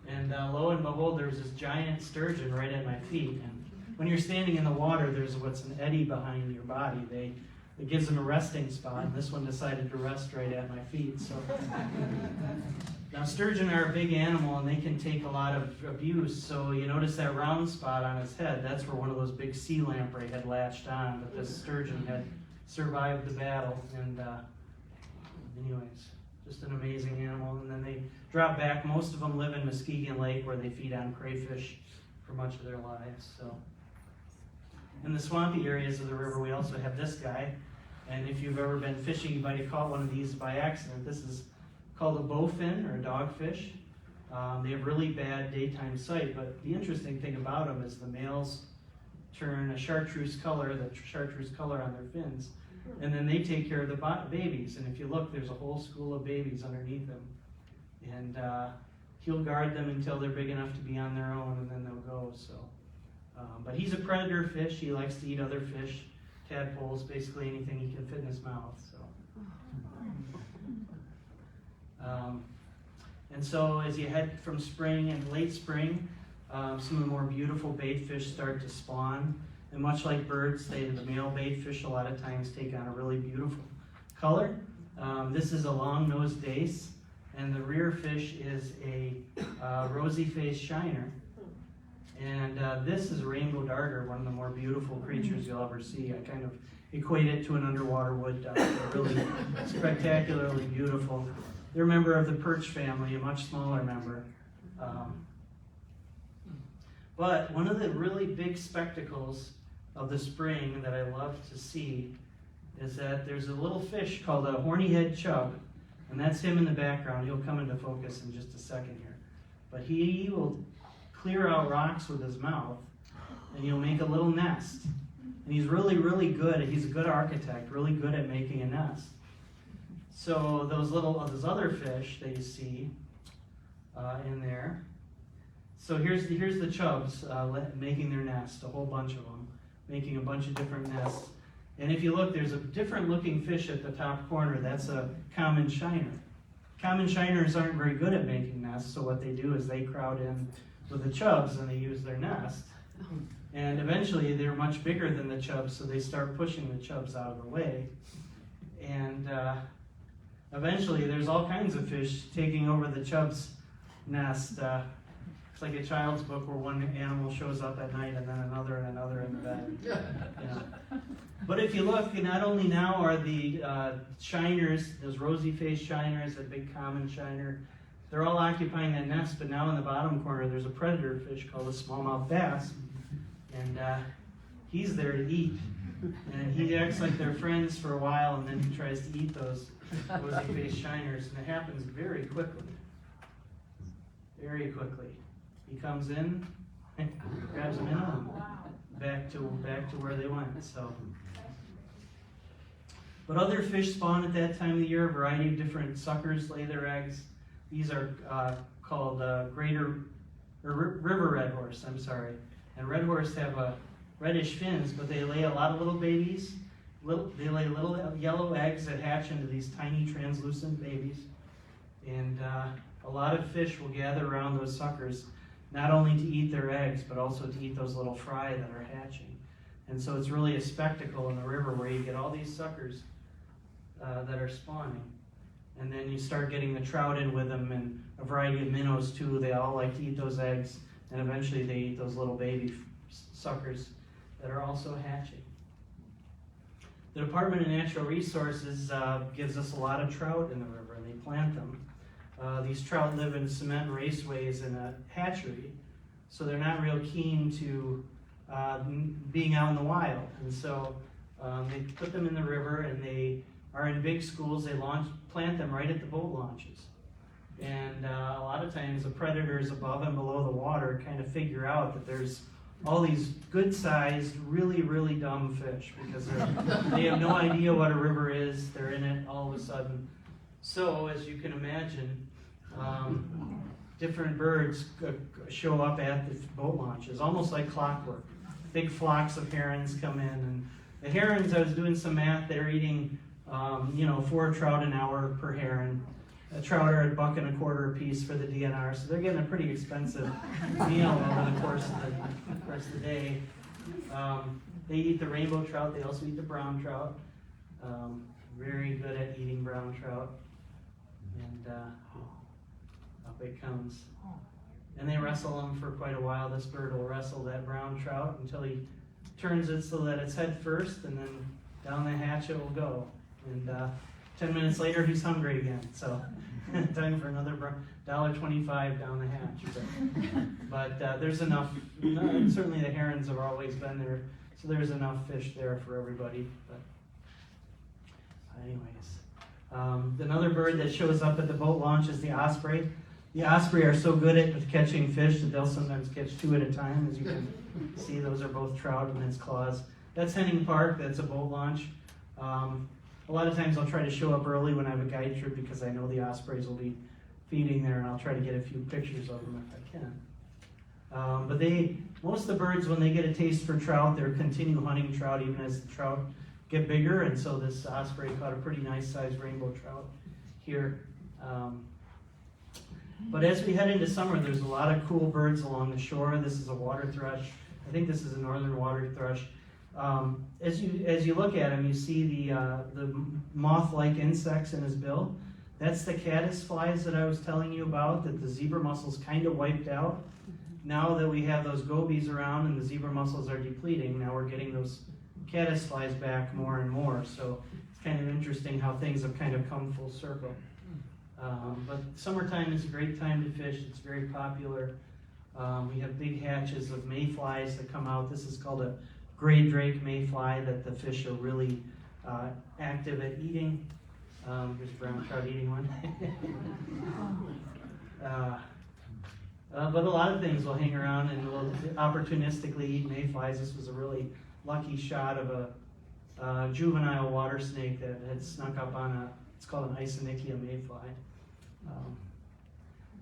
and lo and behold, there was this giant sturgeon right at my feet. And when you're standing in the water, there's what's an eddy behind your body. It gives them a resting spot, and this one decided to rest right at my feet. So now sturgeon are a big animal, and they can take a lot of abuse. So you notice that round spot on his head, that's where one of those big sea lamprey had latched on, but this sturgeon had survived the battle. And anyways, just an amazing animal. And then they drop back. Most of them live in Muskegon Lake, where they feed on crayfish for much of their lives. So in the swampy areas of the river, we also have this guy. And if you've ever been fishing, you might have caught one of these by accident. This is called a bowfin, or a dogfish. They have really bad daytime sight, but the interesting thing about them is the males turn a chartreuse color, on their fins, and then they take care of the babies. And if you look, there's a whole school of babies underneath them. And he'll guard them until they're big enough to be on their own, and then they'll go. So, but he's a predator fish. He likes to eat other fish, tadpoles, basically anything he can fit in his mouth. So. And so as you head from spring and late spring, some of the more beautiful bait fish start to spawn. And much like birds, the male bait fish a lot of times take on a really beautiful color. This is a long-nosed dace, and the rear fish is a rosy-faced shiner. And this is a rainbow darter, one of the more beautiful creatures you'll ever see. I kind of equate it to an underwater wood duck. They're really spectacularly beautiful. They're a member of the perch family, a much smaller member. But one of the really big spectacles of the spring that I love to see is that there's a little fish called a horny-head chub, and that's him in the background. He'll come into focus in just a second here. But he will clear out rocks with his mouth, and he'll make a little nest. And he's really, really good. He's a good architect, really good at making a nest. So those other fish that you see in there, So here's the chubs making their nest, a whole bunch of them, making a bunch of different nests. And if you look, there's a different looking fish at the top corner. That's a common shiner. Common shiners aren't very good at making nests, so what they do is they crowd in with the chubs and they use their nest. And eventually they're much bigger than the chubs, so they start pushing the chubs out of the way. And eventually there's all kinds of fish taking over the chubs' nest. It's like a child's book where one animal shows up at night and then another and another in the bed. You know. But if you look, not only now are the shiners, those rosy-faced shiners, that big common shiner, they're all occupying that nest, but now in the bottom corner there's a predator fish called a smallmouth bass, and he's there to eat. And he acts like they're friends for a while, and then he tries to eat those rosy-faced shiners, and it happens very quickly. Very quickly. He comes in, grabs them in, and back to where they went. So, but other fish spawn at that time of the year. A variety of different suckers lay their eggs. These are called river red horse. I'm sorry. And red horse have reddish fins, but they lay a lot of little babies. They lay little yellow eggs that hatch into these tiny translucent babies. And a lot of fish will gather around those suckers, not only to eat their eggs, but also to eat those little fry that are hatching. And so it's really a spectacle in the river where you get all these suckers that are spawning. And then you start getting the trout in with them, and a variety of minnows too. They all like to eat those eggs, and eventually they eat those little baby suckers that are also hatching. The Department of Natural Resources gives us a lot of trout in the river, and they plant them. These trout live in cement raceways in a hatchery, so they're not real keen to being out in the wild. And so they put them in the river, and they are in big schools. They plant them right at the boat launches. And a lot of times the predators above and below the water kind of figure out that there's all these good-sized, really, really dumb fish because they have no idea what a river is. They're in it all of a sudden. So, as you can imagine, different birds show up at the boat launches, almost like clockwork. Big flocks of herons come in, and the herons, I was doing some math, they're eating 4 trout an hour per heron. A trout are $1.25 a piece for the DNR, so they're getting a pretty expensive meal over the course of the day. They eat the rainbow trout. They also eat the brown trout. Very good at eating brown trout. And up it comes. And they wrestle them for quite a while. This bird will wrestle that brown trout until he turns it so that it's head first, and then down the hatch it will go. And 10 minutes later, he's hungry again. So time for another $1.25 down the hatch. But there's enough. Certainly the herons have always been there, so there's enough fish there for everybody. But anyways, another bird that shows up at the boat launch is the osprey. The osprey are so good at catching fish that they'll sometimes catch 2 at a time. As you can see, those are both trout in its claws. That's Henning Park. That's a boat launch. A lot of times I'll try to show up early when I have a guide trip because I know the ospreys will be feeding there, and I'll try to get a few pictures of them if I can. But most of the birds, when they get a taste for trout, they'll continue hunting trout even as the trout get bigger, and so this osprey caught a pretty nice sized rainbow trout here. But as we head into summer, there's a lot of cool birds along the shore. This is a water thrush. I think this is a northern water thrush. As you look at him, you see the moth-like insects in his bill. That's the caddisflies that I was telling you about, that the zebra mussels kind of wiped out. Now that we have those gobies around and the zebra mussels are depleting, now we're getting those caddisflies back more and more. So it's kind of interesting how things have kind of come full circle. But summertime is a great time to fish. It's very popular. We have big hatches of mayflies that come out. This is called a gray drake mayfly that the fish are really active at eating. Here's a brown trout eating one. But a lot of things will hang around and will opportunistically eat mayflies. This was a really lucky shot of a juvenile water snake that had snuck up on it's called an Isonychia mayfly.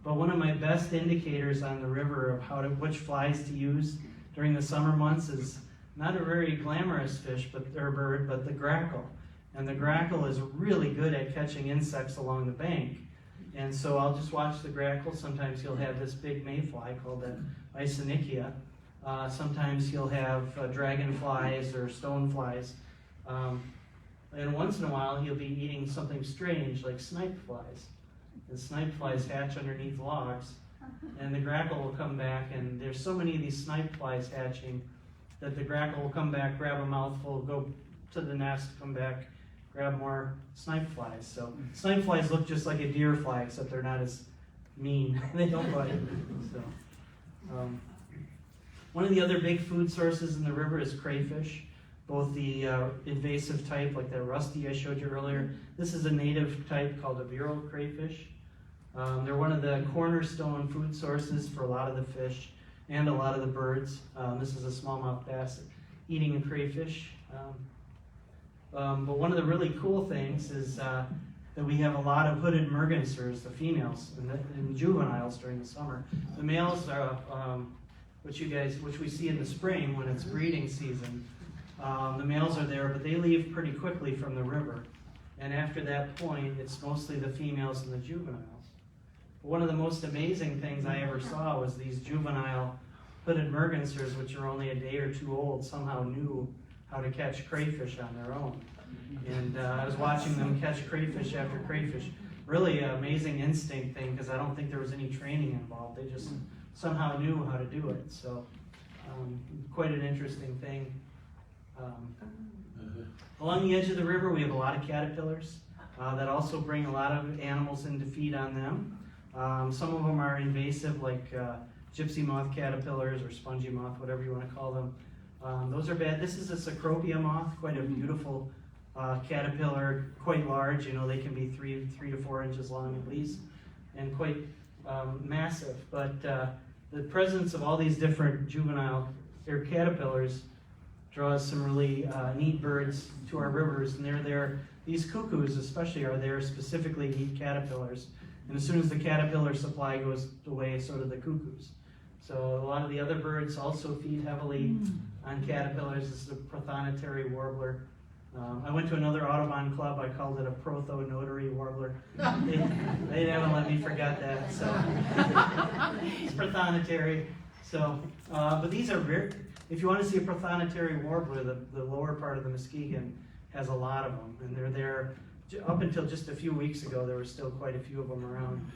But one of my best indicators on the river of which flies to use during the summer months is not a very glamorous bird, but the grackle. And the grackle is really good at catching insects along the bank. And so I'll just watch the grackle. Sometimes he'll have this big mayfly called the Isonychia. Sometimes he'll have dragonflies or stoneflies. And once in a while he'll be eating something strange like snipe flies. And snipe flies hatch underneath logs. And the grackle will come back, and there's so many of these snipe flies hatching that the grackle will come back, grab a mouthful, go to the nest, come back, grab more snipe flies. So snipe flies look just like a deer fly, except they're not as mean. They don't bite. So, one of the other big food sources in the river is crayfish, both the invasive type, like that rusty I showed you earlier. This is a native type called a virile crayfish. They're one of the cornerstone food sources for a lot of the fish and a lot of the birds. This is a smallmouth bass eating a crayfish. But one of the really cool things is that we have a lot of hooded mergansers, the females, and juveniles during the summer. The males are, which we see in the spring when it's breeding season. The males are there, but they leave pretty quickly from the river. And after that point, it's mostly the females and the juveniles. One of the most amazing things I ever saw was these juvenile hooded mergansers, which are only a day or two old, somehow knew how to catch crayfish on their own. And I was watching them catch crayfish after crayfish. Really an amazing instinct thing, because I don't think there was any training involved. They just somehow knew how to do it. So quite an interesting thing. Along the edge of the river, we have a lot of caterpillars that also bring a lot of animals in to feed on them. Some of them are invasive, like gypsy moth caterpillars or spongy moth, whatever you want to call them. Those are bad. This is a Cecropia moth, quite a beautiful caterpillar, quite large. You know, they can be 3 to 4 inches long at least, and quite massive. But the presence of all these different juvenile caterpillars draws some really neat birds to our rivers, and they're there. These cuckoos especially are there specifically to eat caterpillars. And as soon as the caterpillar supply goes away, so do the cuckoos. So a lot of the other birds also feed heavily on caterpillars. This is a prothonotary warbler. I went to another Audubon club. I called it a prothonotary warbler. They haven't let me forget that. So it's prothonotary. So, but these are very. If you want to see a prothonotary warbler, the lower part of the Muskegon has a lot of them, and they're there. Up until just a few weeks ago, there were still quite a few of them around.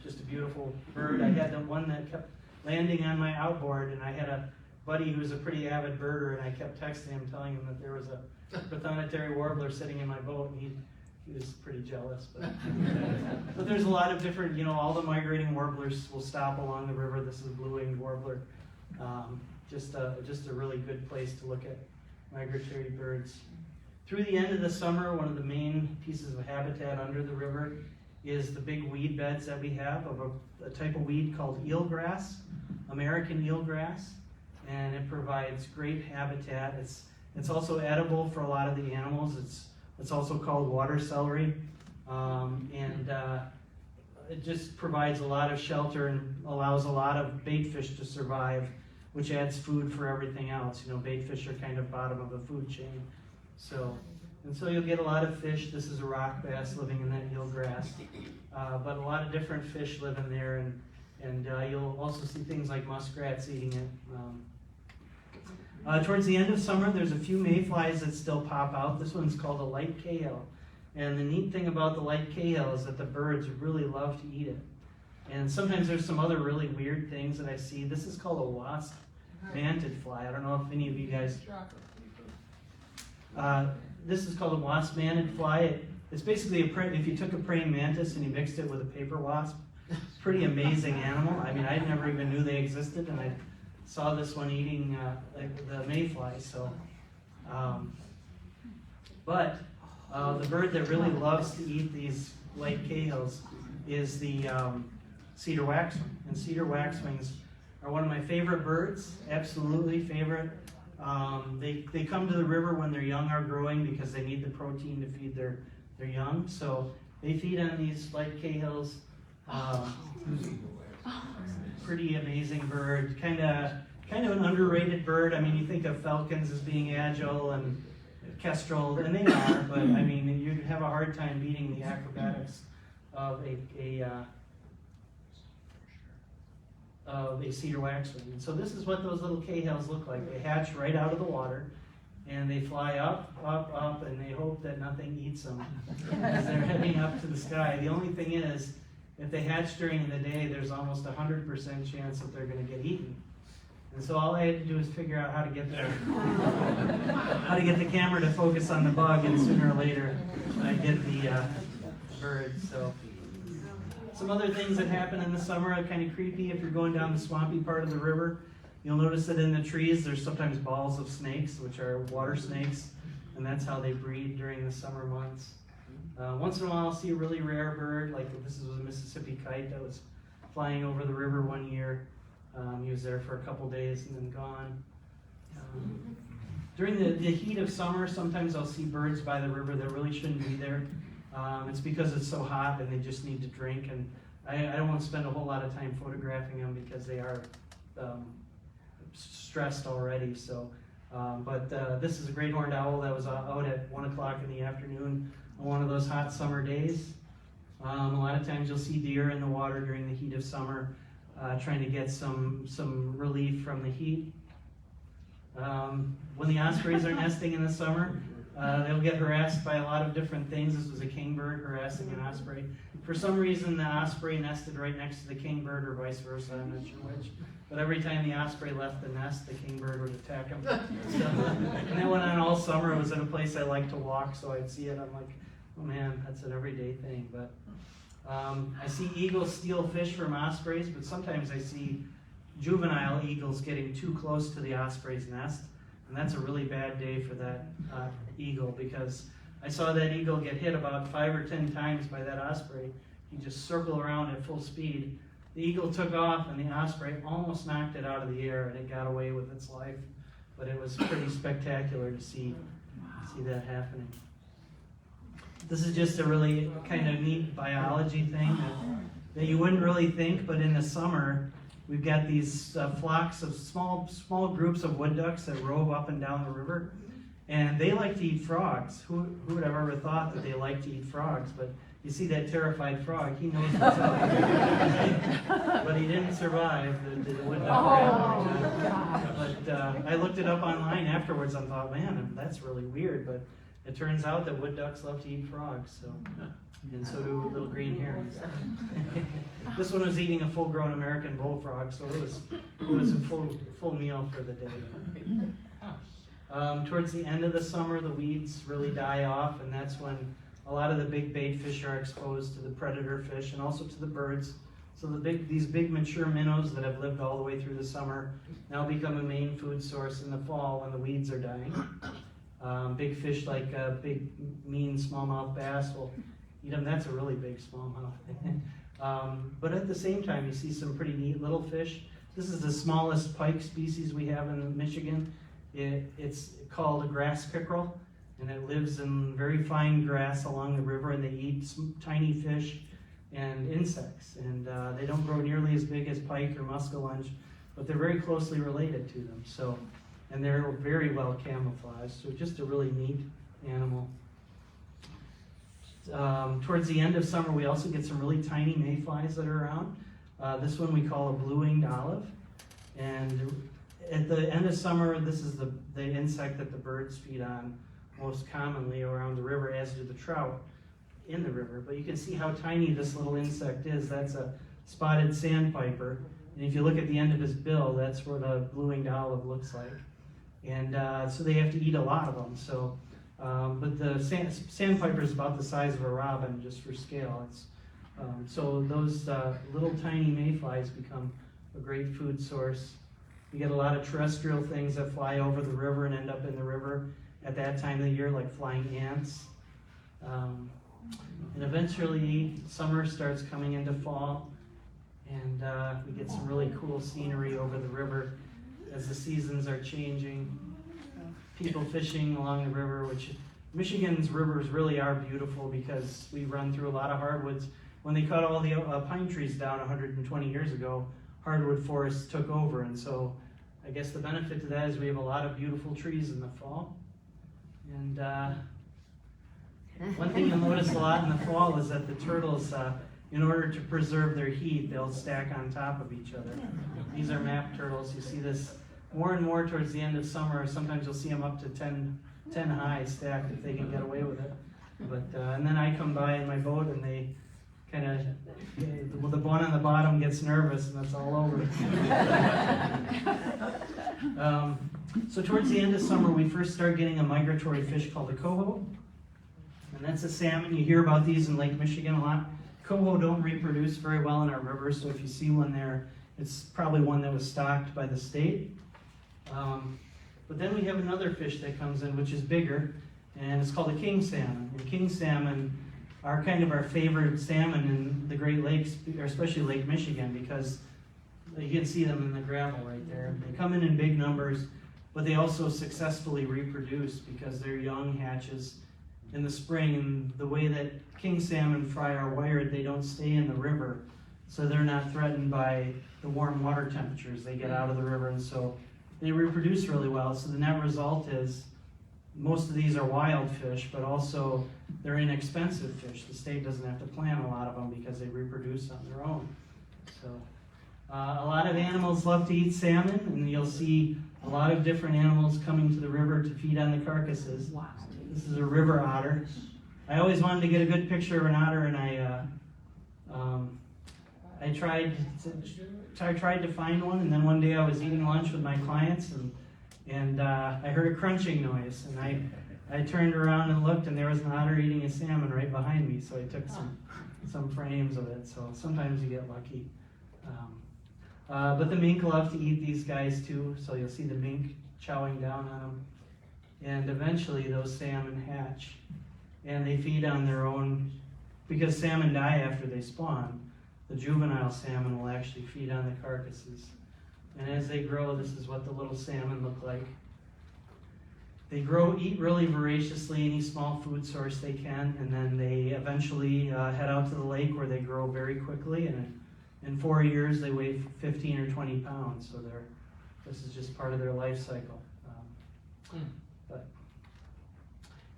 Just a beautiful bird. I had the one that kept landing on my outboard, and I had a buddy who was a pretty avid birder, and I kept texting him, telling him that there was a prothonotary warbler sitting in my boat, and he was pretty jealous. But there's a lot of different, all the migrating warblers will stop along the river. This is a blue-winged warbler. Just a really good place to look at migratory birds. Through the end of the summer, one of the main pieces of habitat under the river is the big weed beds that we have of a type of weed called eelgrass, American eelgrass, and it provides great habitat. It's also edible for a lot of the animals. It's also called water celery, and it just provides a lot of shelter and allows a lot of bait fish to survive, which adds food for everything else. Bait fish are kind of bottom of the food chain. So you'll get a lot of fish. This is a rock bass living in that eelgrass, but a lot of different fish live in there, and you'll also see things like muskrats eating it. Towards the end of summer, there's a few mayflies that still pop out. This one's called a light cahill, and the neat thing about the light cahill is that the birds really love to eat it. And sometimes there's some other really weird things that I see. This is called a wasp-manted fly. I don't know if any of you guys. This is called a wasp-manted fly. It's basically if you took a praying mantis and you mixed it with a paper wasp. Pretty amazing animal. I mean, I never even knew they existed, and I saw this one eating the mayfly. So, but the bird that really loves to eat these light cahills is the cedar waxwing. And cedar waxwings are one of my favorite birds. Absolutely favorite. They come to the river when their young are growing because they need the protein to feed their young. So they feed on these light cahills Pretty amazing bird, kind of an underrated bird. I mean, you think of falcons as being agile and kestrel, and they are, but I mean, you'd have a hard time beating the acrobatics of a cedar waxwing. And so this is what those little Cahales look like. They hatch right out of the water, and they fly up, up, up, and they hope that nothing eats them as they're heading up to the sky. The only thing is, if they hatch during the day, there's almost 100% chance that they're going to get eaten. And so all I had to do is figure out how to get the camera to focus on the bug, and sooner or later I get the bird. So some other things that happen in the summer are kind of creepy. If you're going down the swampy part of the river, you'll notice that in the trees there's sometimes balls of snakes, which are water snakes, and that's how they breed during the summer months. Once in a while I'll see a really rare bird, like this was a Mississippi kite that was flying over the river one year. He was there for a couple days and then gone. During the heat of summer, sometimes I'll see birds by the river that really shouldn't be there. It's because it's so hot and they just need to drink, and I don't want to spend a whole lot of time photographing them because they are stressed already. So, but this is a great horned owl that was out at 1 o'clock in the afternoon on one of those hot summer days. A lot of times you'll see deer in the water during the heat of summer, trying to get some relief from the heat. When the ospreys are nesting in the summer, they'll get harassed by a lot of different things. This was a kingbird harassing an osprey. For some reason, the osprey nested right next to the kingbird, or vice versa, I'm not sure which. But every time the osprey left the nest, the kingbird would attack him. So, and that went on all summer. It was in a place I like to walk, so I'd see it. I'm like, oh man, that's an everyday thing. But I see eagles steal fish from ospreys, but sometimes I see juvenile eagles getting too close to the osprey's nest. And that's a really bad day for that eagle, because I saw that eagle get hit about 5 or 10 times by that osprey. He just circled around at full speed. The eagle took off, and the osprey almost knocked it out of the air, and it got away with its life. But it was pretty spectacular to see that happening. This is just a really kind of neat biology thing that you wouldn't really think, but in the summer, we've got these flocks of small groups of wood ducks that rove up and down the river, and they like to eat frogs. Who would have ever thought that they like to eat frogs? But you see that terrified frog, he knows what's up. But he didn't survive the wood duck. But I looked it up online afterwards and thought, man, that's really weird. But it turns out that wood ducks love to eat frogs, and so do little green herons. This one was eating a full-grown American bullfrog, so it was a full meal for the day. Towards the end of the summer, the weeds really die off, and that's when a lot of the big bait fish are exposed to the predator fish and also to the birds. So these big mature minnows that have lived all the way through the summer now become a main food source in the fall when the weeds are dying. Big fish like big mean smallmouth bass will eat them. That's a really big smallmouth. But at the same time, you see some pretty neat little fish. This is the smallest pike species we have in Michigan. It's called a grass pickerel, and it lives in very fine grass along the river, and they eat tiny fish and insects. And they don't grow nearly as big as pike or muskellunge, but they're very closely related to them. So, and they're very well camouflaged, so just a really neat animal. Towards the end of summer, we also get some really tiny mayflies that are around. This one we call a blue-winged olive. And at the end of summer, this is the insect that the birds feed on most commonly around the river, as do the trout in the river. But you can see how tiny this little insect is. That's a spotted sandpiper. And if you look at the end of his bill, that's what a blue-winged olive looks like. And so they have to eat a lot of them. So, but the sandpiper is about the size of a robin, just for scale. So those little tiny mayflies become a great food source. You get a lot of terrestrial things that fly over the river and end up in the river at that time of the year, like flying ants. And eventually, summer starts coming into fall, and we get some really cool scenery over the river as the seasons are changing. People fishing along the river, which Michigan's rivers really are beautiful because we run through a lot of hardwoods. when they cut all the pine trees down 120 years ago, hardwood forests took over, and so I guess the benefit to that is we have a lot of beautiful trees in the fall. And one thing you'll notice a lot in the fall is that the turtles, in order to preserve their heat, they'll stack on top of each other. These are map turtles. You see this more and more towards the end of summer. Sometimes you'll see them up to 10 high stacked if they can get away with it. But and then I come by in my boat and they kind of, the one on the bottom gets nervous and that's all over. So towards the end of summer, we first start getting a migratory fish called the coho. And that's a salmon. You hear about these in Lake Michigan a lot. Coho don't reproduce very well in our rivers, so if you see one there, it's probably one that was stocked by the state. But then we have another fish that comes in, which is bigger, and it's called a king salmon. And king salmon are kind of our favorite salmon in the Great Lakes, or especially Lake Michigan, because you can see them in the gravel right there. They come in big numbers, but they also successfully reproduce because their young hatches in the spring. And the way that king salmon fry are wired, they don't stay in the river, so they're not threatened by the warm water temperatures. They get out of the river, and so they reproduce really well. So the net result is most of these are wild fish, but also they're inexpensive fish. The state doesn't have to plant a lot of them because they reproduce on their own. So a lot of animals love to eat salmon, and you'll see a lot of different animals coming to the river to feed on the carcasses. This is a river otter. I always wanted to get a good picture of an otter, and I tried to find one, and then one day I was eating lunch with my clients, and I heard a crunching noise, and I turned around and looked, and there was an otter eating a salmon right behind me, so I took some frames of it. So sometimes you get lucky. But the mink love to eat these guys too, so you'll see the mink chowing down on them. And eventually those salmon hatch, and they feed on their own, because salmon die after they spawn. The juvenile salmon will actually feed on the carcasses. And as they grow, this is what the little salmon look like. They eat really voraciously, any small food source they can, and then they eventually head out to the lake where they grow very quickly, and in 4 years they weigh 15 or 20 pounds, so this is just part of their life cycle.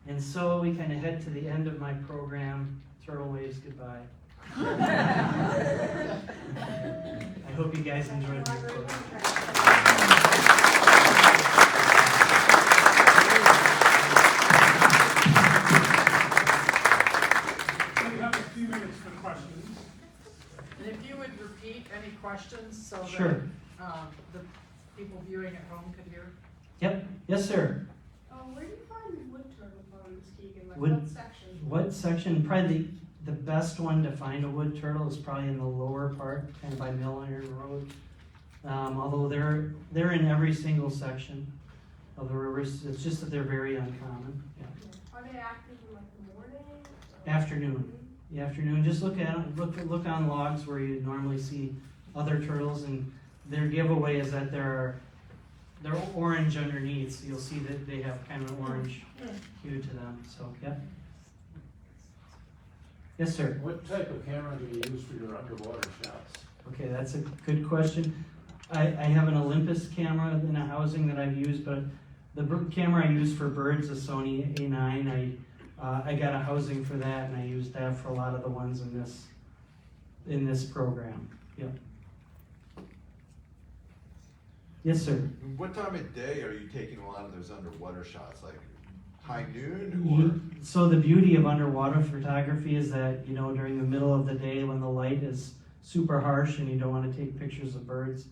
And so we kind of head to the end of my program. Turtle waves goodbye. I hope you guys enjoyed my program. We have a few minutes for questions. And if you would repeat any questions so Sure. that the people viewing at home could hear. Yep. Yes, sir. Where do you find wood turtles on Muskegon? Like Wood- what section? What section? Probably the best one to find a wood turtle is probably in the lower part, kind of by Mill Iron Road. Although they're in every single section of the rivers. It's just that they're very uncommon. Yeah. Are they active in like the morning? Afternoon. The afternoon. Just look at them. Look on logs where you normally see other turtles, and their giveaway is that they're orange underneath. So you'll see that they have kind of an orange hue to them. So yeah. Yes, sir. What type of camera do you use for your underwater shots? Okay, that's a good question. I have an Olympus camera in a housing that I've used, but the camera I use for birds is Sony A9. I got a housing for that, and I used that for a lot of the ones in this program. Yep. Yes, sir. What time of day are you taking a lot of those underwater shots? Like high noon or? So the beauty of underwater photography is that, during the middle of the day when the light is super harsh and you don't want to take pictures of birds,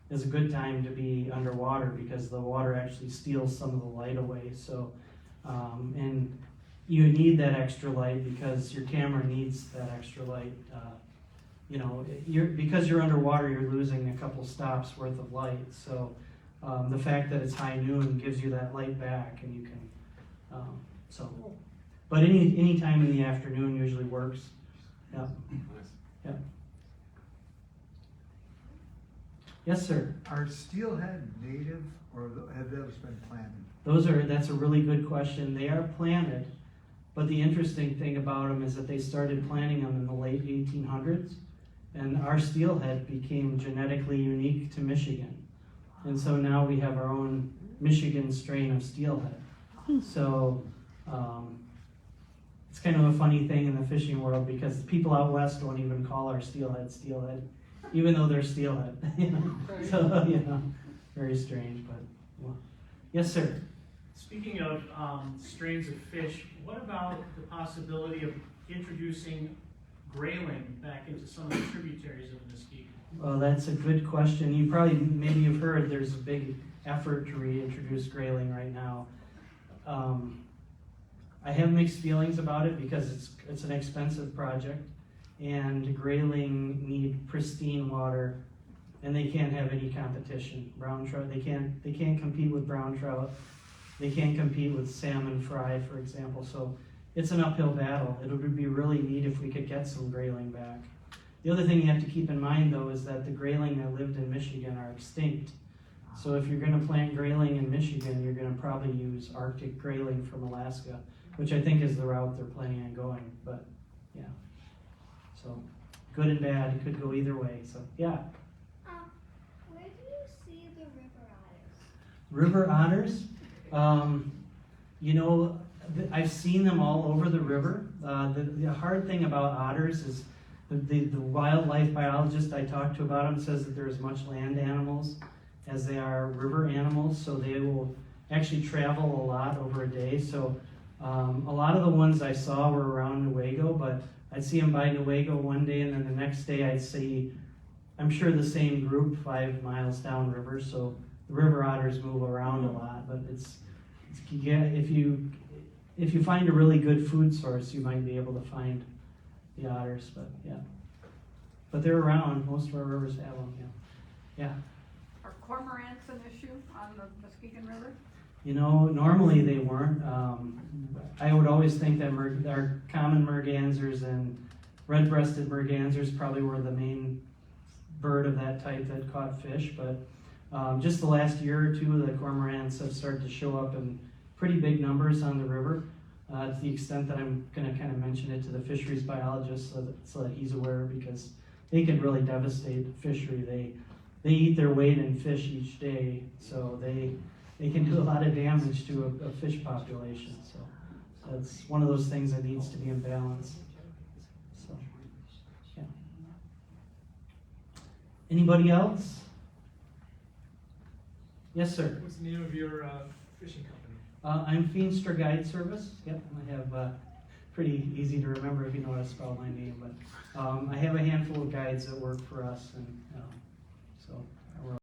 is a good time to be underwater because the water actually steals some of the light away. So, and you need that extra light because your camera needs that extra light. Because you're underwater, you're losing a couple stops worth of light. So the fact that it's high noon gives you that light back, and you can. But any time in the afternoon usually works. Yeah. Yeah. Yes, sir. Are steelhead native, or have those been planted? That's a really good question. They are planted, But the interesting thing about them is that they started planting them in the late 1800s, and our steelhead became genetically unique to Michigan. And so now we have our own Michigan strain of steelhead. So it's kind of a funny thing in the fishing world because people out west don't even call our steelhead steelhead, even though they're steelhead. You know? So, you know, very strange, but well. Yes, sir. Speaking of strains of fish, what about the possibility of introducing grayling back into some of the tributaries of the Muskegon? Well, that's a good question. You probably, maybe you've heard there's a big effort to reintroduce grayling right now. I have mixed feelings about it because it's an expensive project, and grayling need pristine water, and they can't have any competition. Brown trout, they can't compete with brown trout. They can't compete with salmon fry, for example. So it's an uphill battle. It would be really neat if we could get some grayling back. The other thing you have to keep in mind, though, is that the grayling that lived in Michigan are extinct. So if you're going to plant grayling in Michigan, you're going to probably use Arctic grayling from Alaska, which I think is the route they're planning on going. But yeah, so good and bad. It could go either way. So yeah. Where do you see the River river otters? otters, you know, I've seen them all over the river. The hard thing about otters is the wildlife biologist I talked to about them says that they're as much land animals as they are river animals, so they will actually travel a lot over a day. So a lot of the ones I saw were around Newaygo, but I'd see them by Newaygo one day, and then the next day I'd see, I'm sure, the same group 5 miles downriver. So the river otters move around a lot, but if you find a really good food source, you might be able to find the otters. But yeah, but they're around. Most of our rivers have them. Yeah. Are cormorants an issue on the Muskegon River? You know, normally they weren't. I would always think that our common mergansers and red-breasted mergansers probably were the main bird of that type that caught fish, but just the last year or two, the cormorants have started to show up in pretty big numbers on the river, to the extent that I'm going to kind of mention it to the fisheries biologist so that he's aware, because they can really devastate the fishery. They eat their weight in fish each day, so they can do a lot of damage to a fish population. So that's one of those things that needs to be in balance. So, yeah. Anybody else? Yes, sir. What's the name of your fishing company? I'm Feenstra Guide Service. Yep, I have pretty easy to remember if you know how to spell my name. But I have a handful of guides that work for us, and so